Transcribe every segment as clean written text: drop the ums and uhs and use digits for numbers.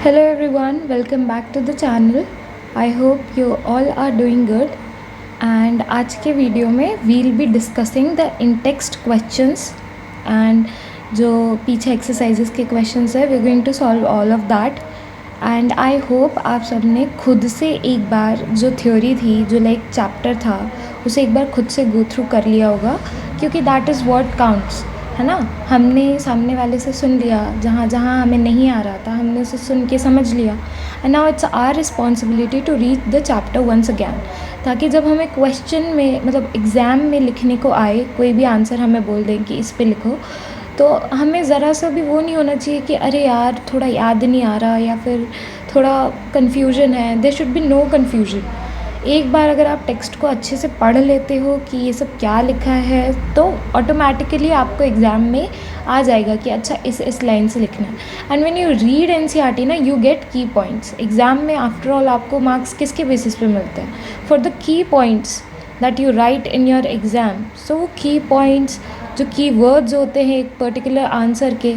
Hello everyone, welcome back to the channel. I hope you all are doing good. And आज के video में we'll be discussing the in-text questions and जो पीछे exercises के questions है we're going to solve all of that. And I hope आप सबने खुद से एक बार जो theory थी जो like chapter था उसे एक बार खुद से go through कर लिया होगा क्योंकि that is what counts. है ना, हमने सामने वाले से सुन लिया, जहाँ जहाँ हमें नहीं आ रहा था हमने उसे सुन के समझ लिया. And now it's our responsibility to read the chapter once again, ताकि जब हमें क्वेश्चन में मतलब एग्ज़ाम में लिखने को आए, कोई भी आंसर हमें बोल दें कि इस पे लिखो, तो हमें ज़रा सा भी वो नहीं होना चाहिए कि अरे यार थोड़ा याद नहीं आ रहा या फिर थोड़ा कन्फ्यूजन है. There should be no confusion. एक बार अगर आप टेक्स्ट को अच्छे से पढ़ लेते हो कि ये सब क्या लिखा है, तो ऑटोमेटिकली आपको एग्ज़ाम में आ जाएगा कि अच्छा इस लाइन से लिखना है. And when you read NCERT ना, you get key points. Exam में आफ्टर ऑल आपको मार्क्स किसके बेसिस पे मिलते हैं? For the key points that you write in your exam. So वो की पॉइंट्स जो की वर्ड्स होते हैं एक पर्टिकुलर आंसर के,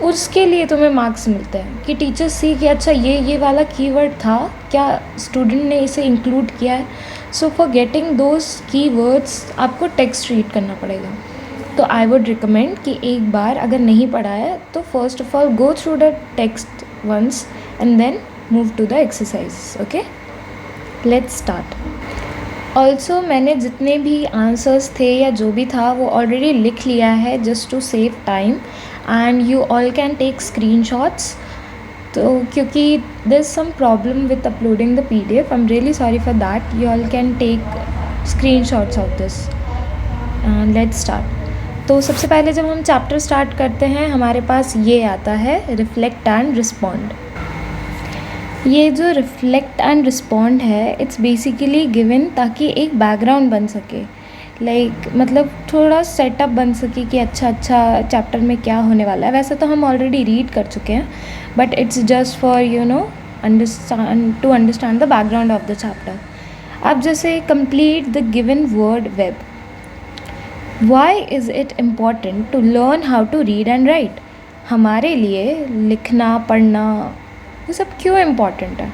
उसके लिए तुम्हें मार्क्स मिलते हैं कि टीचर सी कि अच्छा ये वाला कीवर्ड था, क्या स्टूडेंट ने इसे इंक्लूड किया है. So for getting those keywords आपको टेक्स्ट रीड करना पड़ेगा. तो आई वुड रिकमेंड कि एक बार अगर नहीं पढ़ा है तो first of all go through the text once and then move to the exercise. Okay, let's start. Also मैंने जितने भी आंसर्स थे या जो भी था वो ऑलरेडी लिख लिया है just to save time. And you all can take screenshots. तो क्योंकि there is some problem with uploading the PDF, I am really sorry for that. You all can take screenshots of this. Let's start. तो सबसे पहले जब हम chapter start करते हैं हमारे पास ये आता है रिफ्लेक्ट एंड रिस्पॉन्ड. ये जो रिफ्लेक्ट एंड रिस्पॉन्ड है इट्स बेसिकली गिवन ताकि एक बैकग्राउंड बन सके, मतलब थोड़ा सेटअप बन सके कि अच्छा चैप्टर में क्या होने वाला है. वैसे तो हम ऑलरेडी रीड कर चुके हैं, but it's just for to understand the background of the chapter. अब जैसे complete the given word web. Why is it important to learn how to read and write? हमारे लिए लिखना पढ़ना ये सब क्यों इम्पॉर्टेंट है?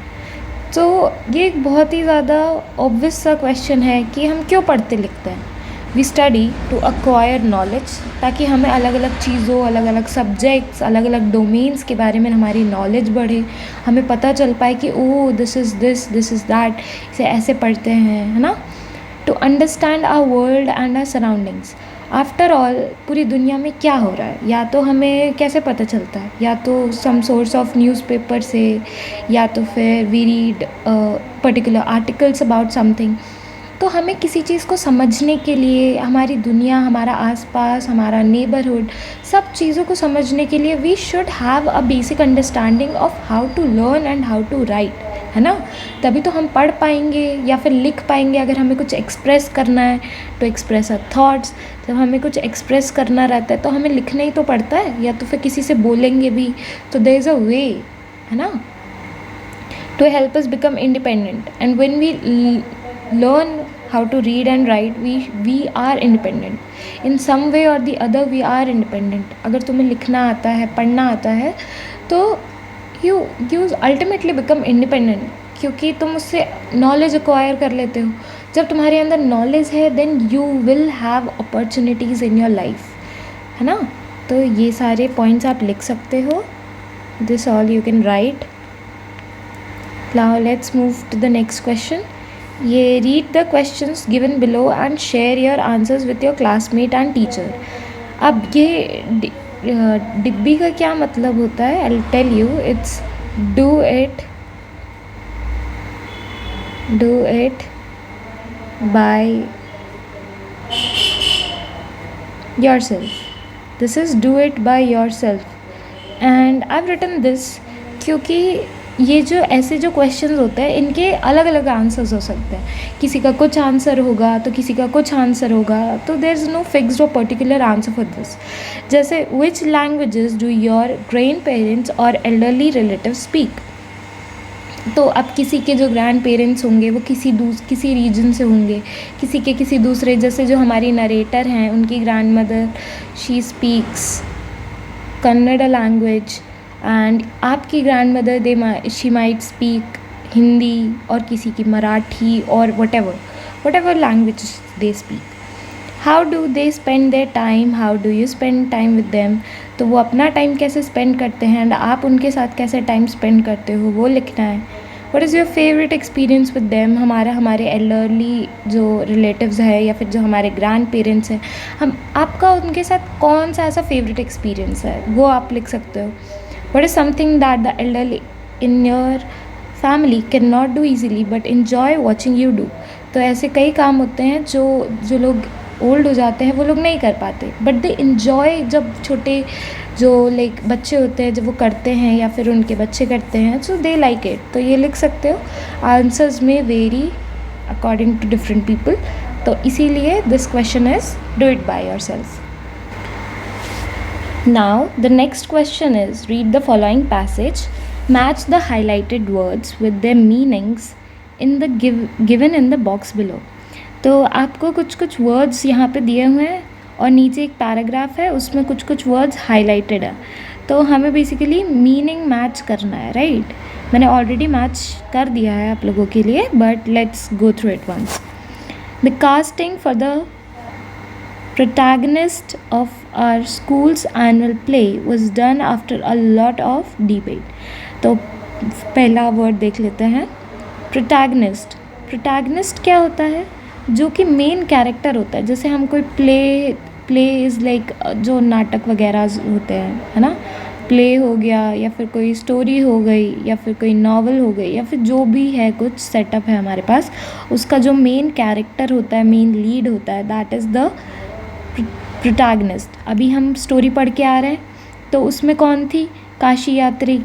तो ये एक बहुत ही ज़्यादा ऑब्वियस सा क्वेश्चन है कि हम क्यों पढ़ते लिखते हैं. We study to acquire knowledge, ताकि हमें अलग अलग चीज़ों, अलग अलग सब्जेक्ट्स, अलग अलग डोमेन्स के बारे में हमारी नॉलेज बढ़े. हमें पता चल पाए कि ओह दिस इज़ दैट, इसे ऐसे पढ़ते हैं, है ना. To understand our world and our surroundings. After all पूरी दुनिया में क्या हो रहा है या तो हमें कैसे पता चलता है, या तो सम सोर्स ऑफ न्यूज़पेपर से, या तो फिर we read particular articles about something. तो हमें किसी चीज़ को समझने के लिए हमारी दुनिया, हमारा आसपास, हमारा नेबरहुड, सब चीज़ों को समझने के लिए we should have a basic understanding of how to learn and how to write, है ना. तभी तो हम पढ़ पाएंगे या फिर लिख पाएंगे. अगर हमें कुछ एक्सप्रेस करना है तो एक्सप्रेस आवर थॉट्स. जब हमें कुछ एक्सप्रेस करना रहता है तो हमें लिखना ही तो पड़ता है, या तो फिर किसी से बोलेंगे भी. तो देयर इज़ अ वे, है ना, to help us become independent. And when we learn how to read and write, we are independent in some way or the other. We are independent. अगर तुम्हें लिखना आता है, पढ़ना आता है, तो you ultimately become independent, क्योंकि तुम उससे नॉलेज एक्वायर कर लेते हो. जब तुम्हारे अंदर नॉलेज है then you will have opportunities in your life, है ना. तो ये सारे पॉइंट्स आप लिख सकते हो. This all you can write. Now let's move to the next question. ये read the questions given below and share your answers with your classmate and teacher. अब ये डिब्बी का क्या मतलब होता है? I will tell you. It's do it by yourself. This is do it by yourself. And I've written this क्योंकि ये जो ऐसे जो क्वेश्चंस होते हैं इनके अलग अलग आंसर्स हो सकते हैं. किसी का कुछ आंसर होगा तो किसी का कुछ आंसर होगा. तो देयर इज़ नो फिक्स्ड और पर्टिकुलर आंसर फॉर दिस. जैसे which languages do your grandparents और एल्डरली रिलेटिव स्पीक. तो अब किसी के जो ग्रैंड पेरेंट्स होंगे वो किसी रीजन से होंगे, किसी के किसी दूसरे. जैसे जो हमारी नरेटर हैं उनकी grandmother she speaks Kannada language, and आपकी grandmother she might speak Hindi और किसी की मराठी और whatever language they speak. How do they spend their time, how do you spend time with them. तो वो अपना टाइम कैसे स्पेंड करते हैं एंड आप उनके साथ कैसे टाइम स्पेंड करते हो वो लिखना है. What is your favourite experience with them. हमारे एल्डरली जो रिलेटिव्स है या फिर जो हमारे ग्रैंड पेरेंट्स हैं, हम आपका उनके साथ कौन सा ऐसा फेवरेट एक्सपीरियंस है वो आप लिख सकते हो. What is something that the elderly in your family can not do easily but enjoy watching you do. तो ऐसे कई काम होते हैं जो लोग ओल्ड हो जाते हैं वो लोग नहीं कर पाते, बट दे इन्जॉय. जब छोटे जो लाइक बच्चे होते हैं जब वो करते हैं या फिर उनके बच्चे करते हैं, सो दे लाइक इट. तो ये लिख सकते हो. आंसर्स में vary according to different people. तो इसीलिए this question is do it by yourself. Now the next question is read the following passage, match the highlighted words with their meanings in the given in the box below. तो आपको कुछ words यहाँ पे दिए हुए हैं और नीचे एक पैराग्राफ है, उसमें कुछ वर्ड्स हाईलाइटेड है. तो हमें बेसिकली मीनिंग मैच करना है, राइट. मैंने ऑलरेडी मैच कर दिया है आप लोगों के लिए, but let's go through it once. The casting for the protagonist of our school's annual play was done after a lot of debate. तो पहला वर्ड देख लेते हैं, प्रोटैगनिस्ट. प्रोटैगनिस्ट क्या होता है? जो कि मेन कैरेक्टर होता है. जैसे हम कोई प्ले इज़ लाइक जो नाटक वगैरह होते हैं, है ना, प्ले हो गया या फिर कोई स्टोरी हो गई या फिर कोई नॉवल हो गई या फिर जो भी है कुछ सेटअप है हमारे पास, उसका जो मेन कैरेक्टर होता है, मेन लीड होता है, दैट इज़ द प्रोटैगनिस्ट. अभी हम स्टोरी पढ़ के आ रहे हैं, तो उसमें कौन थी? काशी यात्री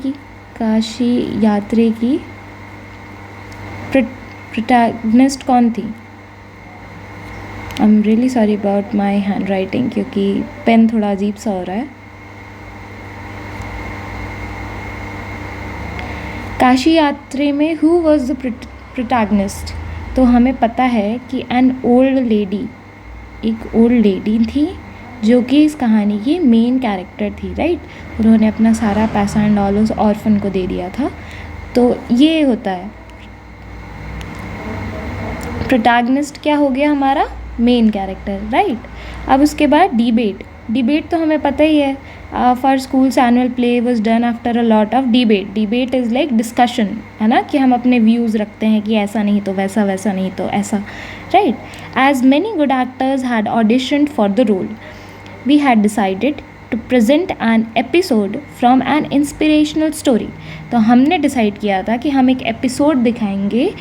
की प्रोटैगनिस्ट कौन थी? आई am really sorry about my hand writing, क्योंकि पेन थोड़ा अजीब सा हो रहा है. काशी यात्री में हु वॉज द प्रोटैगनिस्ट? तो हमें पता है कि एन ओल्ड लेडी, एक ओल्ड लेडी थी जो कि इस कहानी की मेन कैरेक्टर थी, राइट. उन्होंने अपना सारा पैसा एंड ऑल उस ऑर्फन को दे दिया था. तो ये होता है प्रोटैगनिस्ट. क्या हो गया हमारा? Main character, right. अब उसके बाद डिबेट तो हमें पता ही है. For schools annual play was done after a lot of debate is like discussion, है ना, कि हम अपने व्यूज़ रखते हैं कि ऐसा नहीं तो वैसा, वैसा नहीं तो ऐसा, right. As many good actors had auditioned for the role, we had decided to present an episode from an inspirational story. तो हमने डिसाइड किया था कि हम एक एपिसोड दिखाएंगे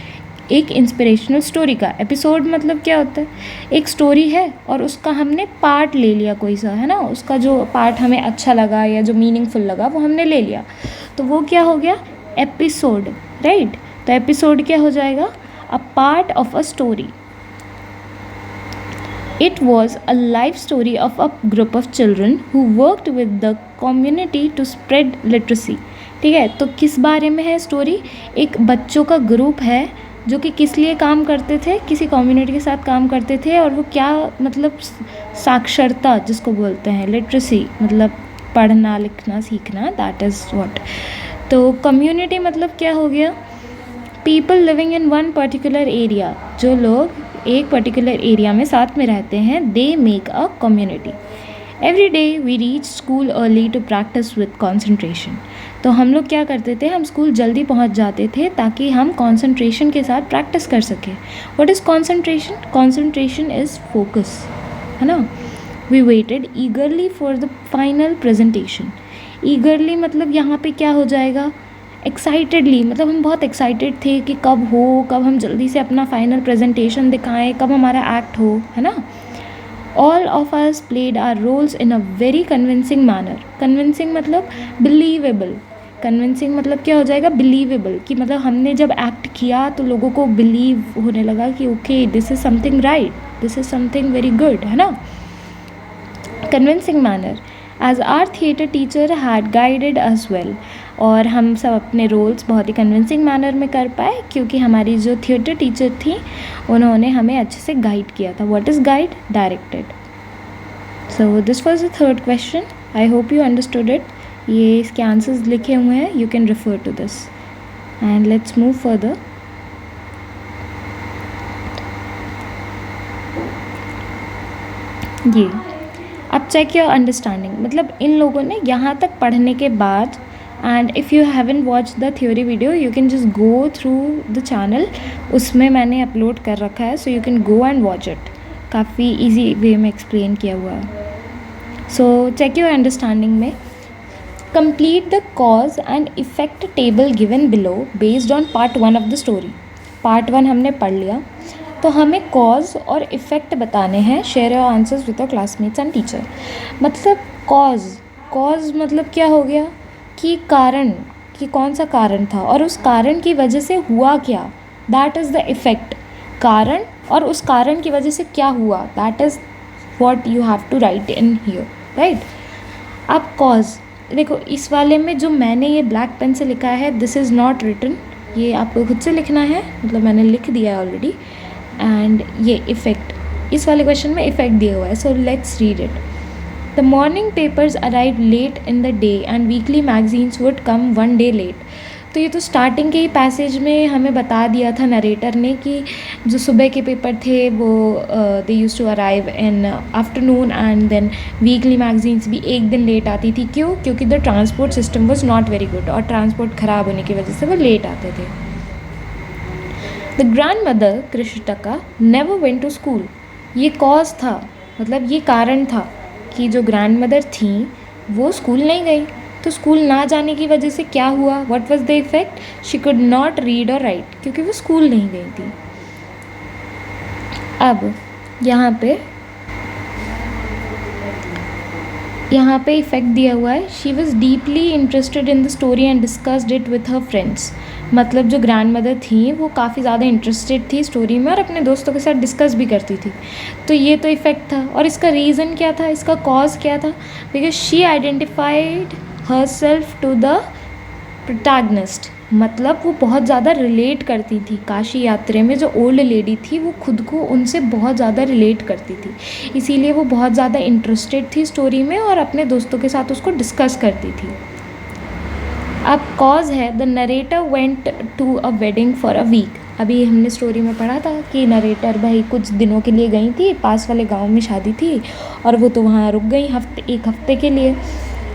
एक इंस्पिरेशनल स्टोरी का. एपिसोड मतलब क्या होता है? एक स्टोरी है और उसका हमने पार्ट ले लिया कोई सा, है ना, उसका जो पार्ट हमें अच्छा लगा या जो मीनिंगफुल लगा वो हमने ले लिया. तो वो क्या हो गया? Episode, right. तो एपिसोड क्या हो जाएगा? A part of a story. It was a life story of a group of children who worked with the community to spread literacy. ठीक है, तो किस बारे में है स्टोरी? एक बच्चों का ग्रुप है जो कि किस लिए काम करते थे? किसी कम्युनिटी के साथ काम करते थे. और वो क्या मतलब साक्षरता जिसको बोलते हैं, लिटरेसी मतलब पढ़ना लिखना सीखना, दैट इज़ व्हाट. तो कम्युनिटी मतलब क्या हो गया? People living in one particular area. जो लोग एक पर्टिकुलर एरिया में साथ में रहते हैं, they make a community. Every day we reach school early to practise with concentration. तो हम लोग क्या करते थे? हम स्कूल जल्दी पहुंच जाते थे ताकि हम कॉन्सेंट्रेशन के साथ प्रैक्टिस कर सकें. What is concentration? Concentration is focus, है ना. We waited eagerly for the final presentation. Eagerly मतलब यहाँ पे क्या हो जाएगा? एक्साइटेडली, मतलब हम बहुत एक्साइटेड थे कि कब हम जल्दी से अपना फाइनल प्रेजेंटेशन दिखाएं, कब हमारा एक्ट हो, है ना. All of us played our roles in a very convincing manner. Convincing मतलब बिलीवेबल. कन्विंसिंग मतलब क्या हो जाएगा? बिलीवेबल, कि मतलब हमने जब एक्ट किया तो लोगों को बिलीव होने लगा कि okay this is something right, this is something very good, है ना. Convincing manner. As our theatre teacher had guided us well. और हम सब अपने रोल्स बहुत ही कन्विंसिंग मैनर में कर पाए क्योंकि हमारी जो थिएटर टीचर थी उन्होंने हमें अच्छे से गाइड किया था. What is guide? Directed. So this was the third question. I hope you understood it. ये इसके आंसर्स लिखे हुए हैं, you can refer to this and let's move further. ये अब चेक योर अंडरस्टैंडिंग, मतलब इन लोगों ने यहाँ तक पढ़ने के बाद, and if you haven't watch the theory video you can just go through the channel, उसमें मैंने अपलोड कर रखा है, so you can go and watch it. काफ़ी ईजी वे में एक्सप्लेन किया हुआ है. सो चेक योर अंडरस्टैंडिंग में complete the cause and effect table given below based on part 1 of the story. Part 1 हमने पढ़ लिया, तो हमें कॉज और इफ़ेक्ट बताने हैं. Share your answers with your classmates and teacher. मतलब कॉज मतलब क्या हो गया कि कारण, कि कौन सा कारण था और उस कारण की वजह से हुआ क्या, दैट इज़ द इफ़ेक्ट. कारण और उस कारण की वजह से क्या हुआ, that is what you have to write in here, right. अब कॉज देखो, इस वाले में जो मैंने ये ब्लैक पेन से लिखा है, दिस इज़ नॉट रिटन, ये आपको खुद से लिखना है, मतलब मैंने लिख दिया है ऑलरेडी. एंड ये इफ़ेक्ट, इस वाले क्वेश्चन में इफ़ेक्ट दिया हुआ है, so let's read it. The morning papers arrive late in the day and weekly magazines would come 1 day late. तो ये तो स्टार्टिंग के ही पैसेज में हमें बता दिया था नरेटर ने कि जो सुबह के पेपर थे वो they use to arrive in afternoon, and then weekly magazines भी एक दिन लेट आती थी. क्यों? क्योंकि the transport system was not very good, और ट्रांसपोर्ट ख़राब होने की वजह से वो लेट आते थे. द ग्रैंड मदर कृष्णटका नेवर वेंट टू स्कूल. ये कॉज था, मतलब ये कारण था कि जो ग्रैंड मदर थी वो स्कूल नहीं गई. तो स्कूल ना जाने की वजह से क्या हुआ, what was the effect, she could not read और राइट, क्योंकि वो स्कूल नहीं गई थी. अब यहाँ पे इफ़ेक्ट दिया हुआ है. She was deeply interested in the story and discussed it with her friends. मतलब जो ग्रैंड मदर थी वो काफ़ी ज़्यादा इंटरेस्टेड थी स्टोरी में और अपने दोस्तों के साथ डिस्कस भी करती थी. तो ये तो इफ़ेक्ट था. और इसका रीज़न क्या था, इसका कॉज क्या था, because she identified herself to the protagonist. मतलब वो बहुत ज़्यादा रिलेट करती थी. काशी यात्रा में जो ओल्ड लेडी थी वो खुद को उनसे बहुत ज़्यादा रिलेट करती थी, इसीलिए वो बहुत ज़्यादा इंटरेस्टेड थी स्टोरी में और अपने दोस्तों के साथ उसको डिस्कस करती थी. अब कॉज है, the narrator went to a wedding for a week. अभी हमने स्टोरी में पढ़ा था कि नरेटर भाई कुछ दिनों के लिए गई थी, पास वाले गांव में शादी थी और वो तो वहाँ रुक गई एक हफ्ते के लिए.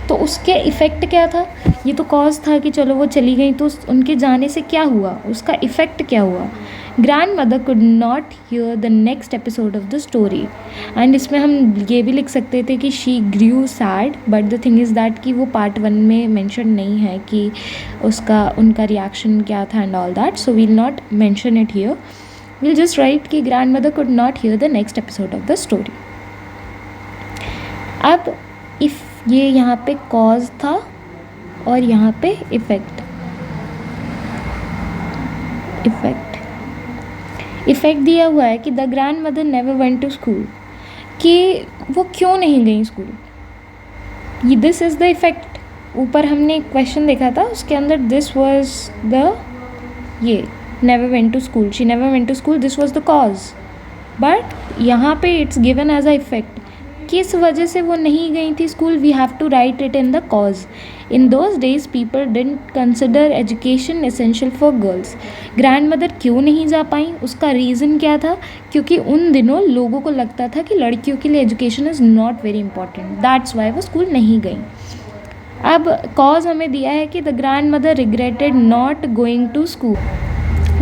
तो उसके इफ़ेक्ट क्या था, ये तो कॉज था कि चलो वो चली गई, तो उनके जाने से क्या हुआ, उसका इफ़ेक्ट क्या हुआ. Grand mother could not hear the next episode of the story. And इसमें हम ये भी लिख सकते थे कि she Guru sad, but the thing is that कि वो पार्ट 1 में मेंशन नहीं है कि उनका रिएक्शन क्या था and all that, so we'll not mention it here. We'll just write कि grandmother could not hear the next episode of the story. अब इफ़ ये यहाँ पे कॉज था और यहाँ पे इफ़ेक्ट दिया हुआ है कि the grandmother never went to school, कि वो क्यों नहीं गई स्कूल. ये दिस इज़ द इफ़ेक्ट. ऊपर हमने एक क्वेश्चन देखा था, उसके अंदर दिस वाज द ये never went to school, she never went to school, this was the cause. But यहाँ पे it's given as a effect, किस वजह से वो नहीं गई थी school. We have to write it in the cause. In those days people didn't consider education essential for girls. Grandmother क्यों नहीं जा पाई, उसका रीज़न क्या था, क्योंकि उन दिनों लोगों को लगता था कि लड़कियों के लिए education is not very important, that's why वो स्कूल नहीं गई. अब कॉज हमें दिया है कि the grandmother regretted not going to school.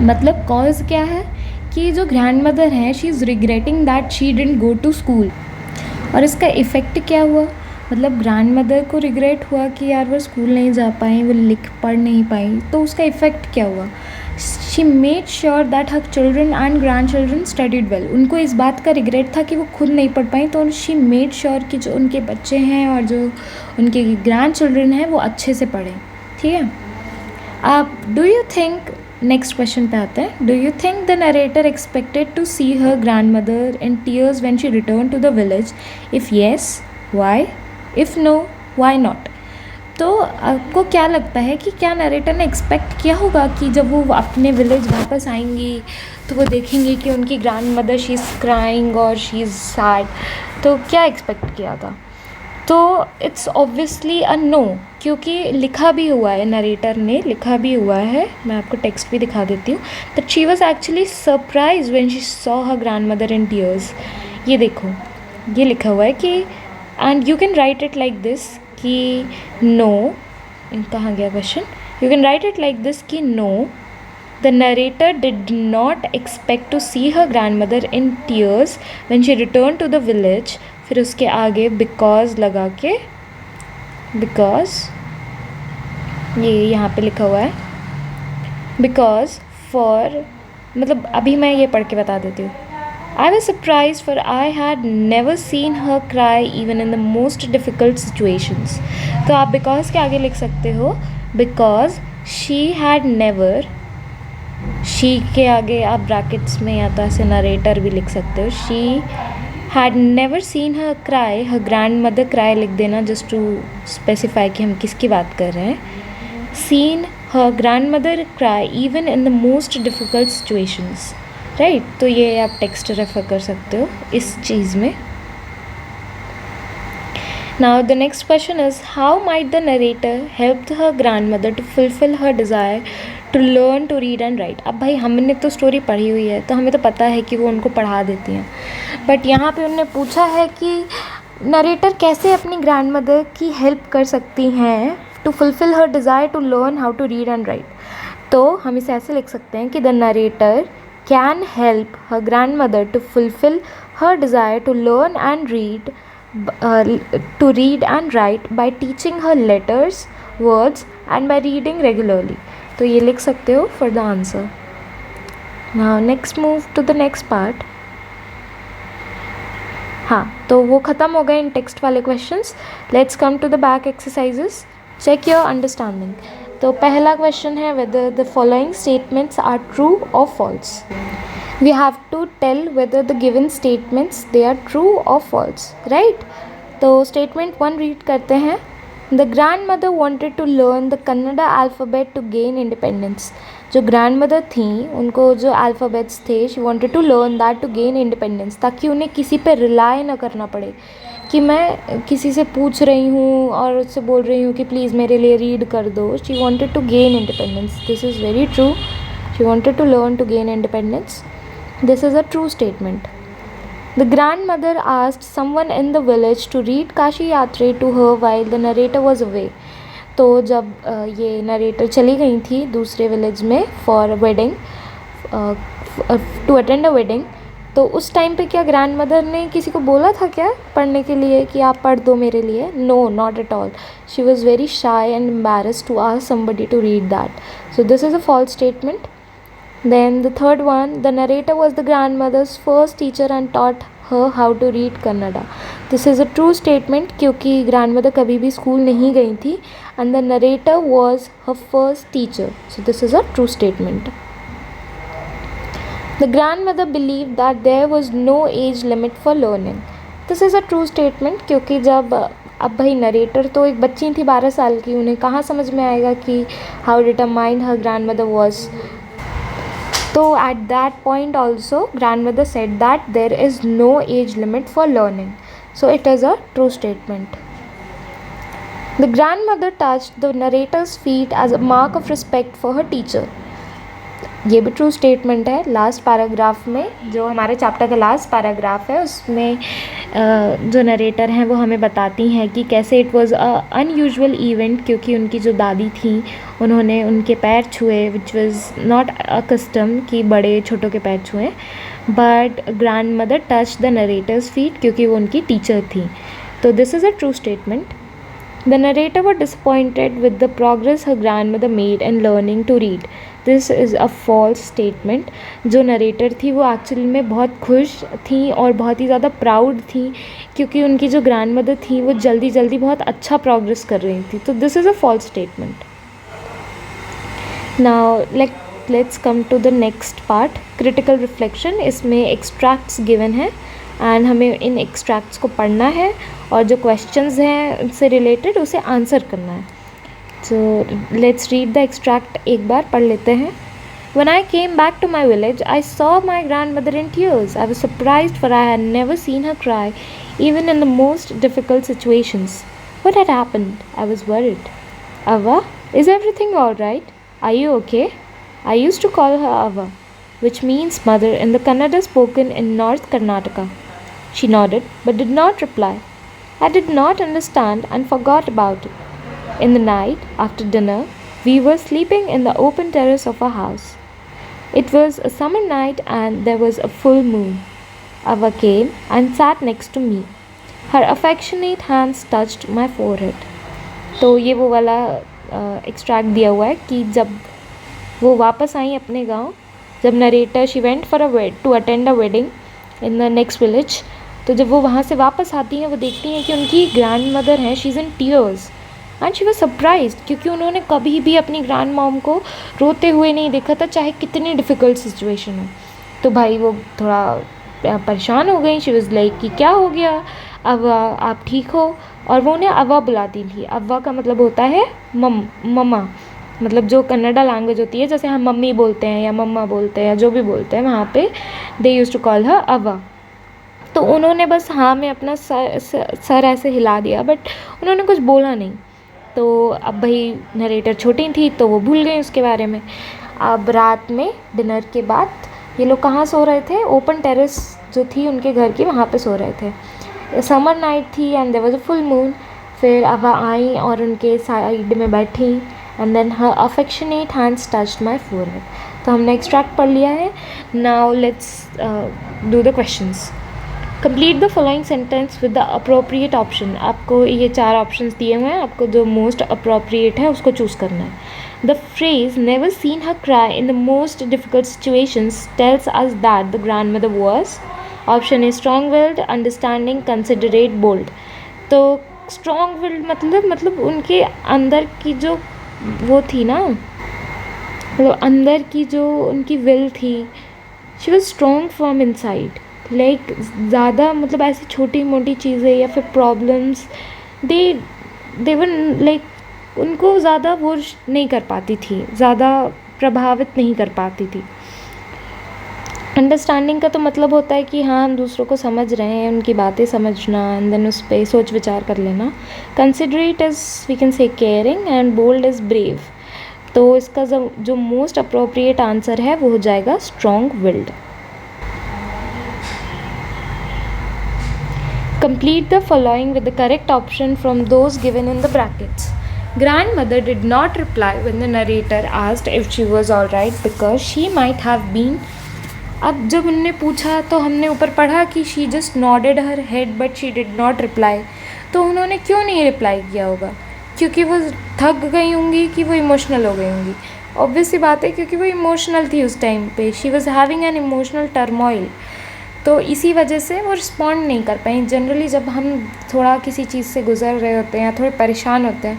मतलब कॉज क्या है कि जो ग्रैंड मदर है she is regretting that she didn't go to school. और इसका इफ़ेक्ट क्या हुआ, मतलब ग्रैंड मदर को रिग्रेट हुआ कि यार वो स्कूल नहीं जा पाई, वो पढ़ नहीं पाई, तो उसका इफ़ेक्ट क्या हुआ. She made sure that her children and grand children studied well. उनको इस बात का रिग्रेट था कि वो खुद नहीं पढ़ पाई, तो शी मेड श्योर कि जो उनके बच्चे हैं और जो उनके ग्रैंड चिल्ड्रन हैं वो अच्छे से पढ़ें. ठीक है. अब do you think, next question पे आते हैं, do you think the narrator expected to see her grandmother in tears when she return to the village. If yes, why. If no, why not. तो आपको क्या लगता है कि क्या नरेटर ने एक्सपेक्ट किया होगा कि जब वो अपने विलेज वापस आएंगी तो वो देखेंगे कि उनकी grandmother she is crying और शी इज़ सैड, तो क्या एक्सपेक्ट किया था. तो इट्स ऑब्वियसली अ नो, क्योंकि लिखा भी हुआ है, नरेटर ने लिखा भी हुआ है, मैं आपको टेक्स्ट भी दिखा देती हूँ, that she was actually surprise when she saw her grandmother in tears. ये देखो, ये लिखा हुआ है कि and you can write it like this कि नो, कहाँ गया question, you can write it like this कि no, the narrator did not expect to see her grandmother in tears when she return to the village. फिर उसके आगे because लगा के, because ये यहाँ पे लिखा हुआ है, बिकॉज फॉर, मतलब अभी मैं ये पढ़ के बता देती हूँ। I was surprise for I had never seen her cry even in the most difficult situations. तो आप बिकॉज के आगे लिख सकते हो because she had never, she के आगे आप ब्रैकेट्स में या तो ऐसे नरेटर भी लिख सकते हो, she had never seen her cry, her grand mother cry लिख देना जस्ट टू स्पेसिफाई कि हम किसकी बात कर रहे हैं। Scene her grand mother cry even in the most difficult situations, right. तो ये आप टेक्स्ट रेफर कर सकते हो इस चीज़ में। Now the next question is, how might the narrator help her grandmother to fulfill her desire to learn to read and write? अब भाई हमने तो स्टोरी पढ़ी हुई है तो हमें तो पता है कि वो उनको पढ़ा देती हैं, बट यहाँ पे उन्होंने पूछा है कि नरेटर कैसे अपनी ग्रैंड मदर की हेल्प कर सकती हैं to fulfil her desire to learn how to read and write. तो हम इसे ऐसे लिख सकते हैं कि the narrator can help her grandmother to fulfil her desire to learn and read, to read and write by teaching her letters, words and by reading regularly. तो ये लिख सकते हो for the answer. Now next move to the next part. हाँ, तो वो ख़त्म हो गए इन टेक्स्ट वाले questions. Let's come to the back exercises, check your understanding. तो पहला क्वेश्चन है whether the following statements are true or false. We have to tell whether the given statements they are true or false, right? तो statement 1 read करते हैं। The grandmother wanted to learn the Kannada alphabet to gain independence. जो grandmother थी उनको जो alphabets थे, she wanted to learn that to gain independence, ताकि उन्हें किसी पे rely ना करना पड़े कि मैं किसी से पूछ रही हूँ और उससे बोल रही हूँ कि प्लीज़ मेरे लिए रीड कर दो। She wanted to gain independence. This is very true. She wanted to learn to gain independence. This is a true statement. The grandmother asked someone in the village to read Kashi Yatre to her while the narrator was away. तो जब ये narrator चली गई थी दूसरे village में for wedding, to attend a wedding, तो उस टाइम पे क्या ग्रैंड मदर ने किसी को बोला था क्या पढ़ने के लिए कि आप पढ़ दो मेरे लिए? No, not at all. She was very shy and embarrassed to ask somebody to read that. So this is a false statement. Then the third one, the narrator was the grandmother's first teacher and taught her how to read Kannada. This is a true statement क्योंकि grandmother कभी भी school नहीं गई थी and the narrator was her first teacher. So this is a true statement. The grandmother believed that there was no age limit for learning. This is a true statement क्योंकि जब अब भाई narrator तो एक बच्ची थी 12 साल की, उन्हें कहाँ समझ में आएगा कि how determined her grandmother was. So at that point also grandmother said that there is no age limit for learning. So it is a true statement. The grandmother touched the narrator's feet as a mark of respect for her teacher. ये भी true statement है. Last paragraph में, जो हमारे chapter का last paragraph है, उसमें जो नरेटर हैं वो हमें बताती हैं कि कैसे it was a unusual event, क्योंकि उनकी जो दादी थी उन्होंने उनके पैर छुए, which was not a custom कि बड़े छोटों के पैर छुएं, but grandmother touch the narrator's feet क्योंकि वो उनकी टीचर थी. तो this is a true statement. The narrator was disappointed with the progress her grandmother made in learning to read. This is a false statement. जो narrator थी वो actually में बहुत खुश थी और बहुत ही ज़्यादा प्राउड थी क्योंकि उनकी जो ग्रैंडमदर थी वो जल्दी जल्दी बहुत अच्छा प्रोग्रेस कर रही थी. तो this is a false statement. Now let's come to the next part, critical reflection. इसमें एक्सट्रैक्ट्स गिवन है एंड हमें इन एक्सट्रैक्ट्स को पढ़ना है और जो क्वेश्चंस हैं उनसे रिलेटेड उसे आंसर करना है. So let's read the extract, एक बार पढ़ लेते हैं. When I came back to my village, I saw my grandmother in tears. I was surprised for I had never seen her cry, even in the most difficult situations. What had happened? I was worried. Ava, is everything alright? Are you okay? I used to call her Ava, which means mother in the Kannada spoken in North Karnataka. She nodded but did not reply. I did not understand and forgot about it. In the night, after dinner, we were sleeping in the open terrace of our house. It was a summer night and there was a full moon. Ava came and sat next to me. Her affectionate hands touched my forehead. तो ये वो वाला extract दिया हुआ है कि जब वो वापस आई अपने गांव, जब narrator she went for to attend a wedding in the next village, तो जब वो वहाँ से वापस आती हैं वो देखती हैं कि उनकी ग्रैंड मदर हैं, she is in tears and she was surprised, क्योंकि उन्होंने कभी भी अपनी ग्रैंड मॉम को रोते हुए नहीं देखा था, चाहे कितनी डिफ़िकल्ट सिचुएशन हो। तो भाई वो थोड़ा परेशान हो गई। शी वॉज लाइक कि क्या हो गया, अब आप ठीक हो? और वो उन्हें अव्वा बुलाती थी। अव्वा का मतलब होता है मम्मा, मतलब जो कन्नड़ा लैंग्वेज होती है, जैसे हम मम्मी बोलते हैं या मम्मा बोलते हैं या जो भी बोलते हैं, वहाँ पे दे यूज़ टू कॉल हर अव्वा। तो उन्होंने बस हाँ में अपना सर ऐसे हिला दिया, बट उन्होंने कुछ बोला नहीं। तो अब भाई नरेटर छोटी थी तो वो भूल गई उसके बारे में। अब रात में डिनर के बाद ये लोग कहाँ सो रहे थे? ओपन टेरेस जो थी उनके घर की, वहाँ पे सो रहे थे। समर नाइट थी and there was a full moon. फिर अवा आई और उनके साइड में बैठी and then her affectionate hands touched my forehead. तो हमने एक्सट्रैक्ट पढ़ लिया है। Now let's do the questions. Complete the following sentence with the appropriate option. आपको ये 4 ऑप्शंस दिए हुए हैं, आपको जो मोस्ट अप्रोप्रिएट है उसको चूज़ करना है। The phrase never seen her cry in the most difficult situations tells us that the grandmother was option A strong-willed, understanding, considerate, bold। तो strong-willed मतलब उनके अंदर की जो वो थी ना, मतलब अंदर की जो उनकी विल थी, she was strong from inside। Like ज़्यादा मतलब ऐसी छोटी मोटी चीज़ें या फिर प्रॉब्लम्स दे वर लाइक उनको ज़्यादा वो नहीं कर पाती थी, ज़्यादा प्रभावित नहीं कर पाती थी। अंडरस्टैंडिंग का तो मतलब होता है कि हाँ हम दूसरों को समझ रहे हैं, उनकी बातें समझना एंड देन उस पर सोच विचार कर लेना। Considerate is we can say caring and bold is brave. तो इसका जो मोस्ट अप्रोप्रिएट आंसर है वो हो जाएगा strong willed. Complete the following with the correct option from those given in the brackets. Grandmother did not reply when the narrator asked if she was alright because she might have been। अब जब उनने पूछा तो हमने ऊपर पढ़ा कि she just nodded her head but she did not reply। तो उन्होंने क्यों नहीं रिप्लाई किया होगा? क्योंकि वो थक गई होंगी कि वो इमोशनल हो गई होंगी। ऑब्वियस सी बात है, क्योंकि वो इमोशनल थी उस टाइम पे, she was having an emotional turmoil. तो इसी वजह से वो रिस्पॉन्ड नहीं कर पाई। जनरली जब हम थोड़ा किसी चीज़ से गुजर रहे होते हैं या थोड़े परेशान होते हैं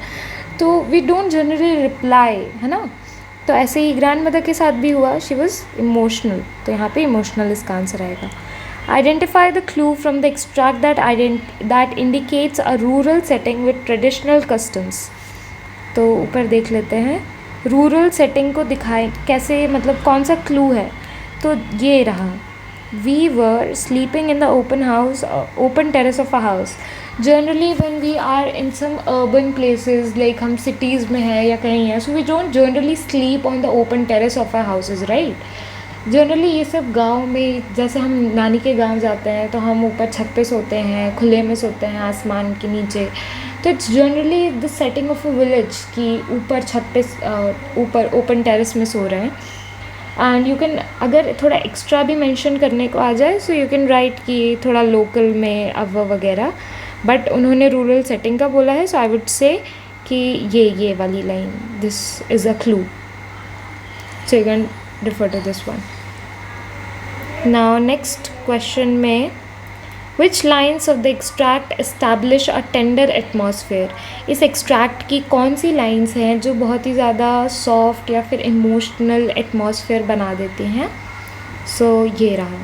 तो वी डोंट जनरली रिप्लाई, है ना। तो ऐसे ही ग्रैंड मदर के साथ भी हुआ, शी वॉज इमोशनल। तो यहाँ पे इमोशनल इसका आंसर आएगा। Identify the clue from the extract that indicates a rural setting with traditional customs. तो ऊपर देख लेते हैं, रूरल सेटिंग को दिखाएं कैसे, मतलब कौन सा क्लू है। तो ये रहा, we were sleeping in the open terrace of a house। Generally when we are in some urban places, like हम cities में हैं या कहीं हैं, so we don't generally sleep on the open terrace of our houses, right? Generally ये सब गांव में, जैसे हम नानी के गांव जाते हैं तो हम ऊपर छत पे सोते हैं, खुले में सोते हैं आसमान के नीचे। तो it's generally the setting of a village कि ऊपर छत पे ऊपर ओपन टेरेस में सो रहे हैं। एंड यू कैन, अगर थोड़ा एक्स्ट्रा भी मेंशन करने को आ जाए सो यू कैन राइट कि थोड़ा लोकल में अव्वा वगैरह, बट उन्होंने रूरल सेटिंग का बोला है, सो आई वुड से कि ये वाली line, this is a clue, so you can refer to this one. Now next question में which lines of the extract establish a tender atmosphere? इस extract की कौन सी lines हैं जो बहुत ही ज़्यादा soft या फिर emotional atmosphere बना देती हैं? So ये रहा,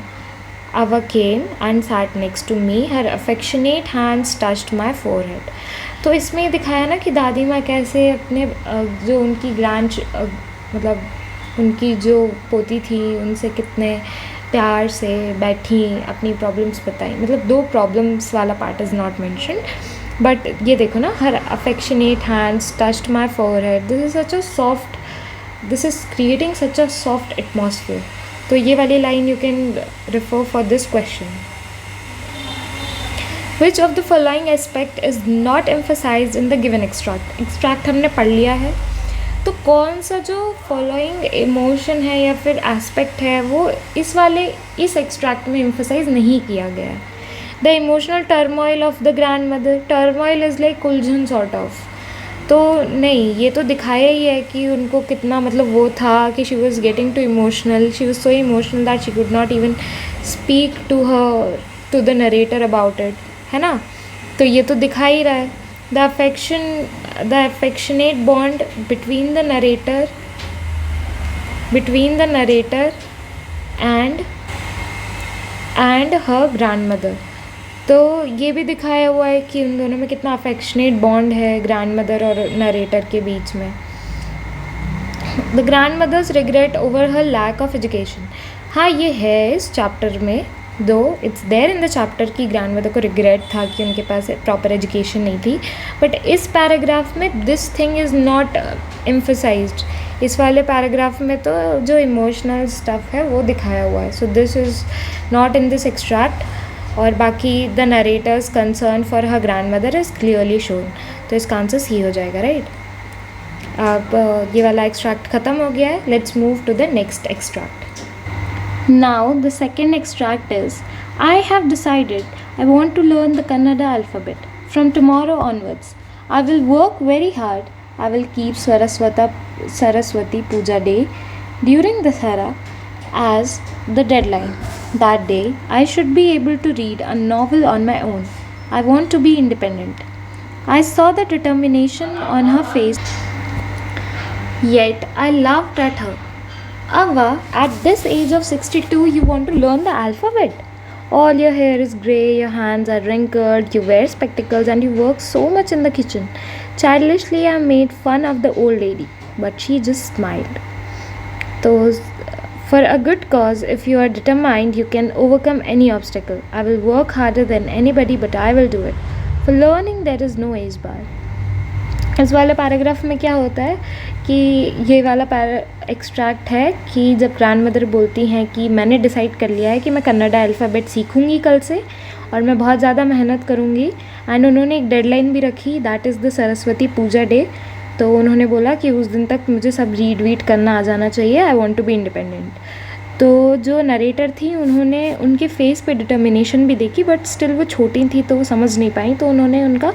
Ava came and sat next to me, her affectionate hands touched my forehead। तो इसमें दिखाया ना कि दादी माँ कैसे अपने जो उनकी मतलब उनकी जो पोती थी उनसे कितने प्यार से बैठी, अपनी प्रॉब्लम्स बताई, मतलब 2 प्रॉब्लम्स वाला part is not mentioned, but ये देखो ना, her affectionate hands touched my forehead, this is creating such a soft atmosphere. तो ये वाली line you can refer for this question. Which of the following aspect is not emphasized in the given extract. Extract हमने पढ़ लिया है, तो कौन सा जो फॉलोइंग इमोशन है या फिर एस्पेक्ट है वो इस एक्सट्रैक्ट में एम्फसाइज नहीं किया गया है. The emotional turmoil of the grand mother. Turmoil is like उलझन सॉर्ट ऑफ. तो नहीं, ये तो दिखाया ही है कि उनको कितना मतलब वो था कि she was getting too emotional, she was so emotional that she could not even speak to the narrator about it, है ना. तो ये तो दिखा ही रहा है. the affectionate bond between the narrator and her grandmother. तो ये भी दिखाया हुआ है कि उन दोनों में कितना अफेक्शनेट बॉन्ड है ग्रैंड मदर और नरेटर के बीच में. The grandmother's regret over her lack of education. हाँ, ये है इस चैप्टर में, though it's there in the chapter की ग्रैंड मदर को रिग्रेट था कि उनके पास प्रॉपर एजुकेशन नहीं थी, बट इस पैराग्राफ में this thing is not emphasised. इस वाले पैराग्राफ में तो जो इमोशनल स्टफ है वो दिखाया हुआ है. सो this is not in this extract. और बाकी the narrator's concern for her grand mother is clearly shown. तो इसका आंसर सी हो जाएगा, राइट. अब ये वाला एक्सट्रैक्ट ख़त्म हो गया है. Let's move to the next extract. Now the second extract is, I have decided I want to learn the Kannada alphabet. From tomorrow onwards, I will work very hard. I will keep Saraswati Puja Day during Dasara as the deadline. That day, I should be able to read a novel on my own. I want to be independent. I saw the determination on her face, yet I laughed at her. Ava, at this age of 62, you want to learn the alphabet? All your hair is grey, your hands are wrinkled, you wear spectacles and you work so much in the kitchen. Childishly, I made fun of the old lady, but she just smiled. So, for a good cause, if you are determined, you can overcome any obstacle. I will work harder than anybody, but I will do it. For learning, there is no age bar. इस वाले paragraph में क्या होता है कि ये वाला extract है कि जब ग्रैंड मदर बोलती हैं कि मैंने डिसाइड कर लिया है कि मैं कन्नड़ा अल्फ़ाबेट सीखूंगी कल से और मैं बहुत ज़्यादा मेहनत करूंगी. एंड उन्होंने एक डेडलाइन भी रखी, that is the Saraswati puja day. तो उन्होंने बोला कि उस दिन तक मुझे सब रीड करना आ जाना चाहिए. I want to be independent. तो जो नरेटर थी उन्होंने उनके फेस पे डिटर्मिनेशन भी देखी, बट स्टिल वो छोटी थी तो वो समझ नहीं पाई. तो उन्होंने उनका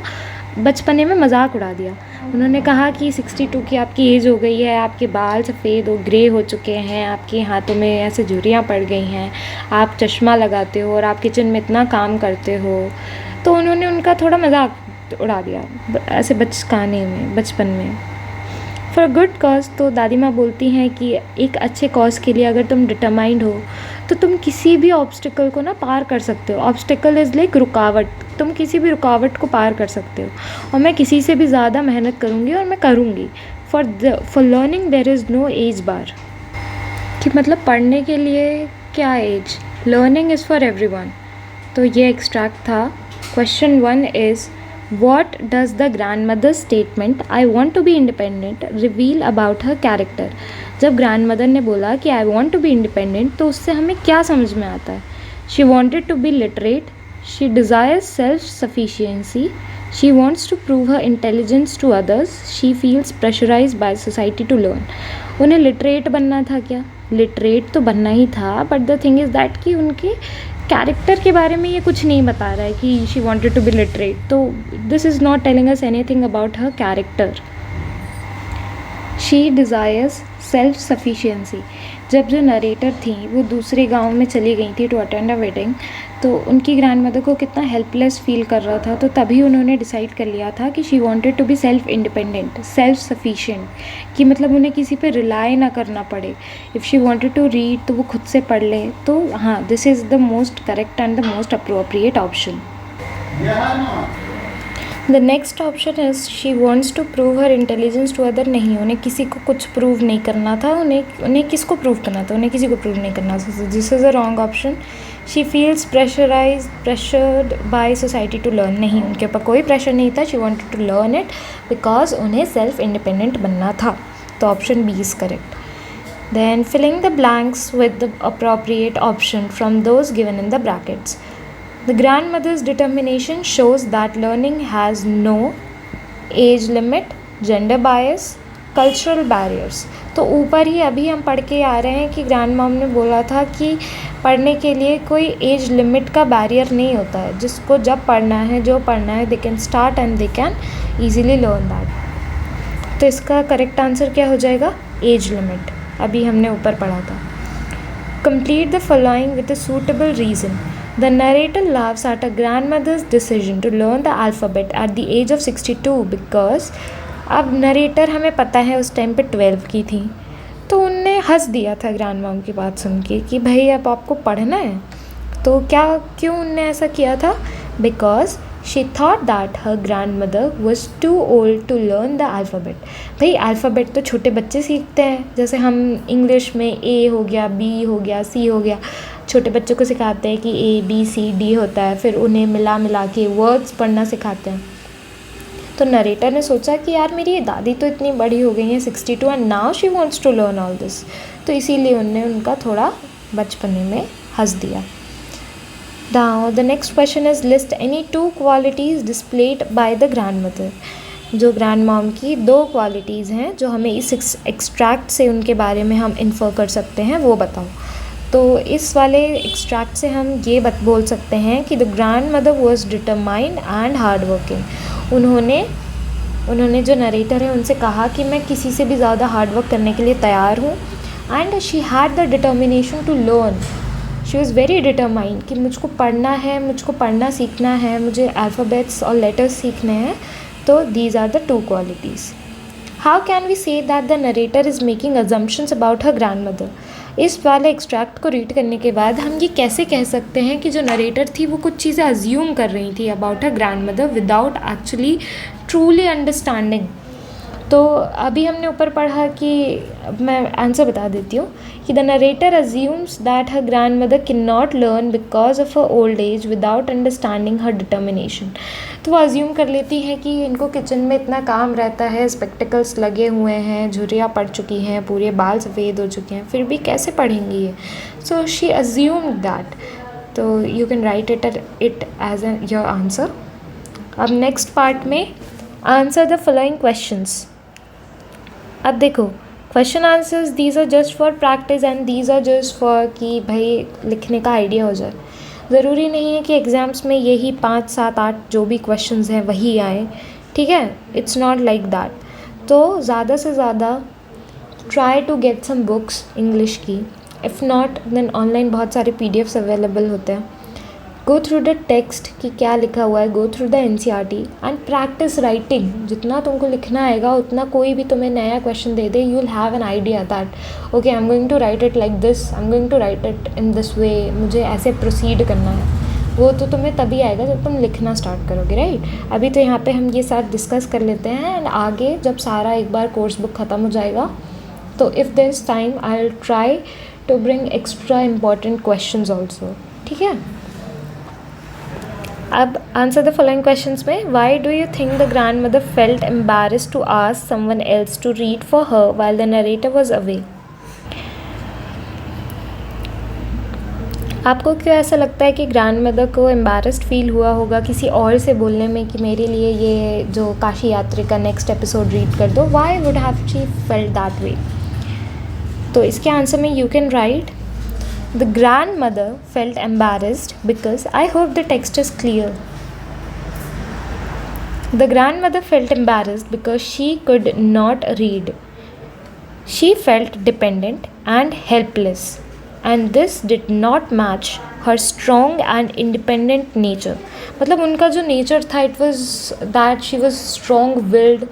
बचपने में मजाक उड़ा दिया. उन्होंने कहा कि 62 की आपकी एज हो गई है, आपके बाल सफ़ेद और ग्रे हो चुके हैं, आपके हाथों में ऐसे झुर्रियाँ पड़ गई हैं, आप चश्मा लगाते हो और आप किचन में इतना काम करते हो. तो उन्होंने उनका थोड़ा मजाक उड़ा दिया ऐसे बचपन में. फॉर गुड कॉज, तो दादी माँ बोलती हैं कि एक अच्छे कॉज के लिए अगर तुम डिटरमाइंड हो तो तुम किसी भी ऑब्स्टिकल को ना पार कर सकते हो. ऑब्स्टिकल इज़ लाइक रुकावट. तुम किसी भी रुकावट को पार कर सकते हो. और मैं किसी से भी ज़्यादा मेहनत करूँगी और मैं करूँगी. For learning there is no age bar. कि मतलब पढ़ने के लिए क्या age, learning is for everyone. तो ये एक्सट्रैक्ट था. Question 1 is, what does the grandmother's statement I want to be independent reveal about her character? जब grandmother ने बोला कि I want to be independent, तो उससे हमें क्या समझ में आता है? She wanted to be literate. She desires self-sufficiency. She wants to prove her intelligence to others. She feels pressurized by society to learn. उन्हें लिटरेट बनना था क्या? लिटरेट तो बनना ही था, but the thing is that कि उनके कैरेक्टर के बारे में ये कुछ नहीं बता रहा है कि she wanted to be literate. तो this is not telling us anything about her character. She desires self sufficiency. जब जो नरेटर थी वो दूसरे गांव में चली गई थी टू अटेंड अ वेडिंग, तो उनकी ग्रैंड मदर को कितना हेल्पलेस फील कर रहा था. तो तभी उन्होंने डिसाइड कर लिया था कि she wanted to be self independent, self sufficient. कि मतलब उन्हें किसी पे रिलाई ना करना पड़े. If she wanted to read तो वो खुद से पढ़ ले. तो हाँ, this is the most correct and the most appropriate option. The next option is she wants to prove her intelligence to other. नहीं, उन्हें किसी को कुछ प्रूव नहीं करना था, उन्हें किसको प्रूव करना था, उन्हें किसी को प्रूव नहीं करना था। This is a wrong option. She feels pressured by society to learn. नहीं, उनके ऊपर कोई प्रेशर नहीं था, she wanted to learn it because उन्हें सेल्फ इंडिपेंडेंट बनना था। तो option B is correct. Then filling the blanks with the appropriate option from those given in the brackets. The grandmother's determination shows that learning has no age limit, gender bias, cultural barriers. तो ऊपर ही अभी हम पढ़ के आ रहे हैं कि grand mom ने बोला था कि पढ़ने के लिए कोई एज लिमिट का बैरियर नहीं होता है, जिसको जब पढ़ना है, जो पढ़ना है, they can start and they can easily learn that. तो इसका करेक्ट आंसर क्या हो जाएगा? Age limit. अभी हमने ऊपर पढ़ा था। Complete the following with a suitable reason. The narrator laughs at her grandmother's decision to learn the alphabet at the age of 62 because अब नरेटर हमें पता है उस टाइम पे 12 की थी, तो उनने हंस दिया था ग्रैंड मॉम की बात सुन के कि भाई अब आपको पढ़ना है। तो क्यों उनने ऐसा किया था? Because she thought that her grandmother was too old to learn the alphabet. भाई अल्फ़ाबेट तो छोटे बच्चे सीखते हैं, जैसे हम इंग्लिश में ए हो गया, बी हो गया, सी हो गया, छोटे बच्चों को सिखाते हैं कि ए बी सी डी होता है, फिर उन्हें मिला के वर्ड्स पढ़ना सिखाते हैं। तो नरेटर ने सोचा कि यार मेरी ये दादी तो इतनी बड़ी हो गई है 62 and now she wants to learn all this, तो इसीलिए उनने उनका थोड़ा बचपने में हंस दिया। Now the next question is list any two qualities displayed by the grandmother. जो ग्रैंड मॉम की दो क्वालिटीज़ हैं जो हमें इस एक्सट्रैक्ट से उनके बारे में हम इन्फर कर सकते हैं, वो बताओ। तो इस वाले एक्सट्रैक्ट से हम ये बोल सकते हैं कि the grandmother was determined and hard working. उन्होंने जो नरेटर है उनसे कहा कि मैं किसी से भी ज़्यादा हार्ड वर्क करने के लिए तैयार हूँ, and she had the determination to learn. She was very determined कि मुझको पढ़ना है, मुझको पढ़ना सीखना है, मुझे अल्फ़ाबेट्स और लेटर्स सीखने हैं। तो these are the two qualities. How can we say that the narrator is making assumptions about her grandmother. इस वाले एक्सट्रैक्ट को रीड करने के बाद हम ये कैसे कह सकते हैं कि जो नरेटर थी वो कुछ चीज़ें अज्यूम कर रही थी about her grand mother without actually truly understanding. तो अभी हमने ऊपर पढ़ा कि मैं आंसर बता देती हूँ कि the narrator assumes that her grand mother can not learn because of her old age without understanding her determination. तो वो अज्यूम कर लेती है कि इनको किचन में इतना काम रहता है, स्पेक्टिकल्स लगे हुए हैं, झुर्रियाँ पड़ चुकी हैं, पूरे बाल सफ़ेद हो चुके हैं, फिर भी कैसे पढ़ेंगी ये। So she assumed that. तो you can write it as your answer. अब नेक्स्ट पार्ट में आंसर द फॉलोइंग क्वेश्चंस। अब देखो question answers these are just for practice and these are just for कि भाई लिखने का आइडिया हो जाए। ज़रूरी नहीं है कि एग्ज़ाम्स में यही 5, 7, 8 जो भी क्वेश्चंस हैं वही आए, ठीक है। It's not like that. तो ज़्यादा से ज़्यादा try to get some books English की, इफ़ नॉट देन ऑनलाइन बहुत सारे PDFs अवेलेबल होते हैं। गो थ्रू द टेक्स्ट कि क्या लिखा हुआ है, go through the NCERT and practice writing. जितना तुमको लिखना आएगा उतना कोई भी तुम्हें नया क्वेश्चन दे दे, you will have an idea that okay I am going to write it like this, I am going to write it in this way, मुझे ऐसे प्रोसीड करना है। वो तो तुम्हें तभी आएगा जब तुम लिखना स्टार्ट करोगे, राइट। अभी तो यहाँ पे हम ये साथ डिस्कस कर लेते हैं एंड आगे जब सारा एक बार कोर्स बुक ख़त्म हो जाएगा तो if there is time I will try to bring extra important questions also, ठीक है। अब आंसर द फॉलोइंग क्वेश्चंस में why do you think the grandmother felt embarrassed to ask someone else to read for her while the narrator was away. आपको क्यों ऐसा लगता है कि ग्रैंड मदर को एम्बैरेस्ड फील हुआ होगा किसी और से बोलने में कि मेरे लिए ये जो काशी यात्री का नेक्स्ट एपिसोड रीड कर दो। Why would have she felt that way. तो इसके आंसर में you can right The grandmother felt embarrassed because I hope the text is clear. The grandmother felt embarrassed because she could not read. She felt dependent and helpless, and this did not match her strong and independent nature. मतलब उनका जो nature था it was that she was strong willed.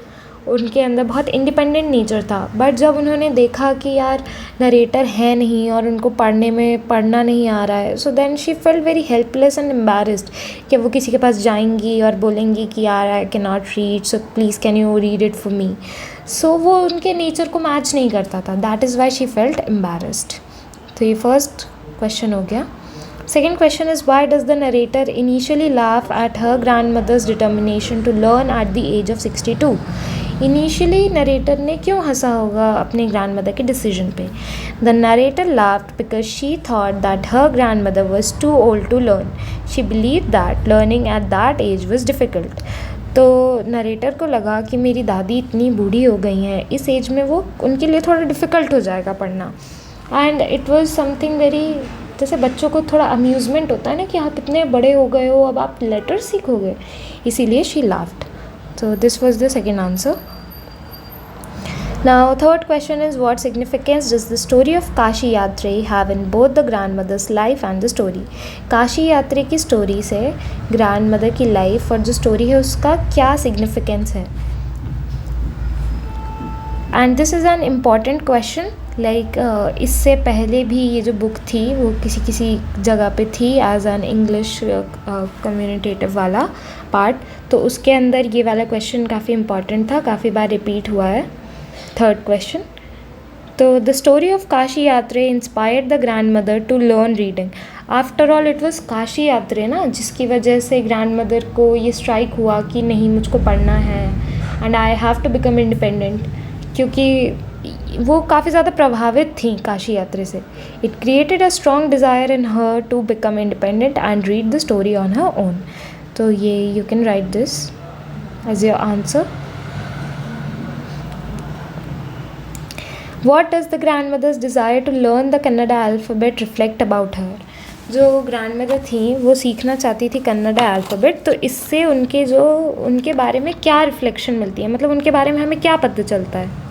उनके अंदर बहुत independent nature था, but जब उन्होंने देखा कि यार नरेटर है नहीं और उनको पढ़ना नहीं आ रहा है, so then she felt very helpless and embarrassed कि वो किसी के पास जाएंगी और बोलेंगी कि यार I can not read, so please can you read it for me. So वो उनके नेचर को मैच नहीं करता था, that is why she felt embarrassed. तो ये फर्स्ट क्वेश्चन हो गया। Second question is, why does the narrator initially laugh at her grandmother's determination to learn at the age of 62? Initially narrator ने क्यों हंसा होगा अपने grandmother के decision पे? The narrator laughed because she thought that her grandmother was too old to learn. She believed that learning at that age was difficult. तो narrator को लगा कि मेरी दादी इतनी बूढ़ी हो गई हैं, इस एज में वो उनके लिए थोड़ा डिफ़िकल्ट हो जाएगा पढ़ना। And it was something very, जैसे बच्चों को थोड़ा अम्यूज़मेंट होता है ना कि आप इतने बड़े हो गए हो, अब आप लेटर सीखोगे, इसीलिए she laughed. So this was the second answer. Now third question is, what significance does the story of Kashi यात्री have in both the grandmother's life and the story? Kashi यात्री की स्टोरी से ग्रैंडमदर की लाइफ और जो story है उसका क्या सिग्निफिकेंस है? And this is an important question. इससे पहले भी ये जो बुक थी वो किसी जगह पे थी एज एन इंग्लिश कम्युनिकेटिव वाला पार्ट, तो उसके अंदर ये वाला क्वेश्चन काफ़ी इम्पॉर्टेंट था, काफ़ी बार रिपीट हुआ है। थर्ड क्वेश्चन, तो the story of Kashi Yatre inspired the grandmother to learn reading. After all it was Kashi Yatre ना जिसकी वजह से ग्रैंड मदर को ये स्ट्राइक हुआ कि नहीं, मुझको पढ़ना है and I have to become independent, क्योंकि वो काफ़ी ज़्यादा प्रभावित थी काशी यात्रा से। It created a strong desire in her to become independent and read the story on her own. तो ये you can write this as your answer. What does the grandmother's desire to learn the Kannada alphabet reflect about her? जो grandmother थी वो सीखना चाहती थी Kannada alphabet, तो इससे उनके बारे में क्या रिफ्लेक्शन मिलती है, मतलब उनके बारे में हमें क्या पता चलता है?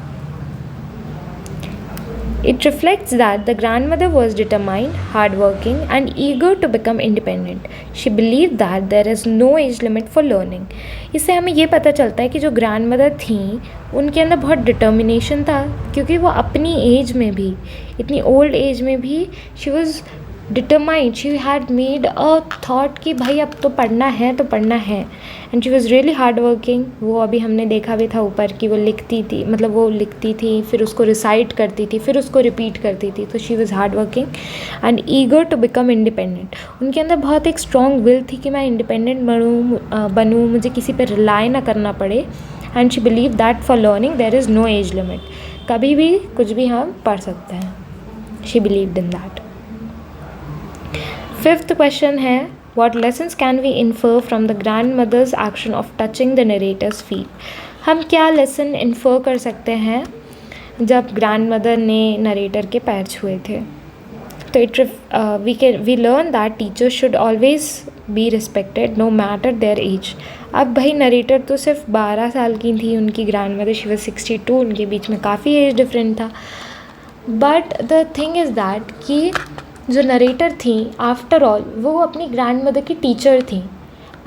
It reflects that the grandmother was determined, hardworking, and eager to become independent. She believed that there is no age limit for learning. इससे हमें ये पता चलता है कि जो ग्रैंडमदर थी उनके अंदर बहुत डिटर्मिनेशन था, क्योंकि वो अपनी एज में भी, इतनी ओल्ड एज में भी she was determined, she had made a thought कि भाई अब तो पढ़ना है तो पढ़ना है। And she was really hard working. वो अभी हमने देखा भी था ऊपर कि वो लिखती थी, मतलब वो लिखती थी, फिर उसको रिसाइट करती थी, फिर उसको रिपीट करती थी। तो she was hard working and eager to become independent. उनके अंदर बहुत एक स्ट्रॉन्ग विल थी कि मैं इंडिपेंडेंट बनूँ, मुझे किसी पर रिलाई ना करना पड़े। And she believe that for learning there is no age limit, कभी भी कुछ भी हम पढ़ सकते हैं। She believed in that. Fifth question है, what lessons can we infer from the grandmother's action of touching the narrator's feet? हम क्या लेसन इन्फर कर सकते हैं जब ग्रैंडमदर ने नरेटर के पैर छुए थे? तो we learn that teachers should always be respected no matter their age. अब भाई नरेटर तो सिर्फ 12 साल की थी, उनकी ग्रैंडमदर शी वाज 62, उनके बीच में काफ़ी एज डिफरेंट था। But the thing is that कि जो नरेटर थी आफ्टर ऑल वो अपनी ग्रैंडमदर की टीचर थी,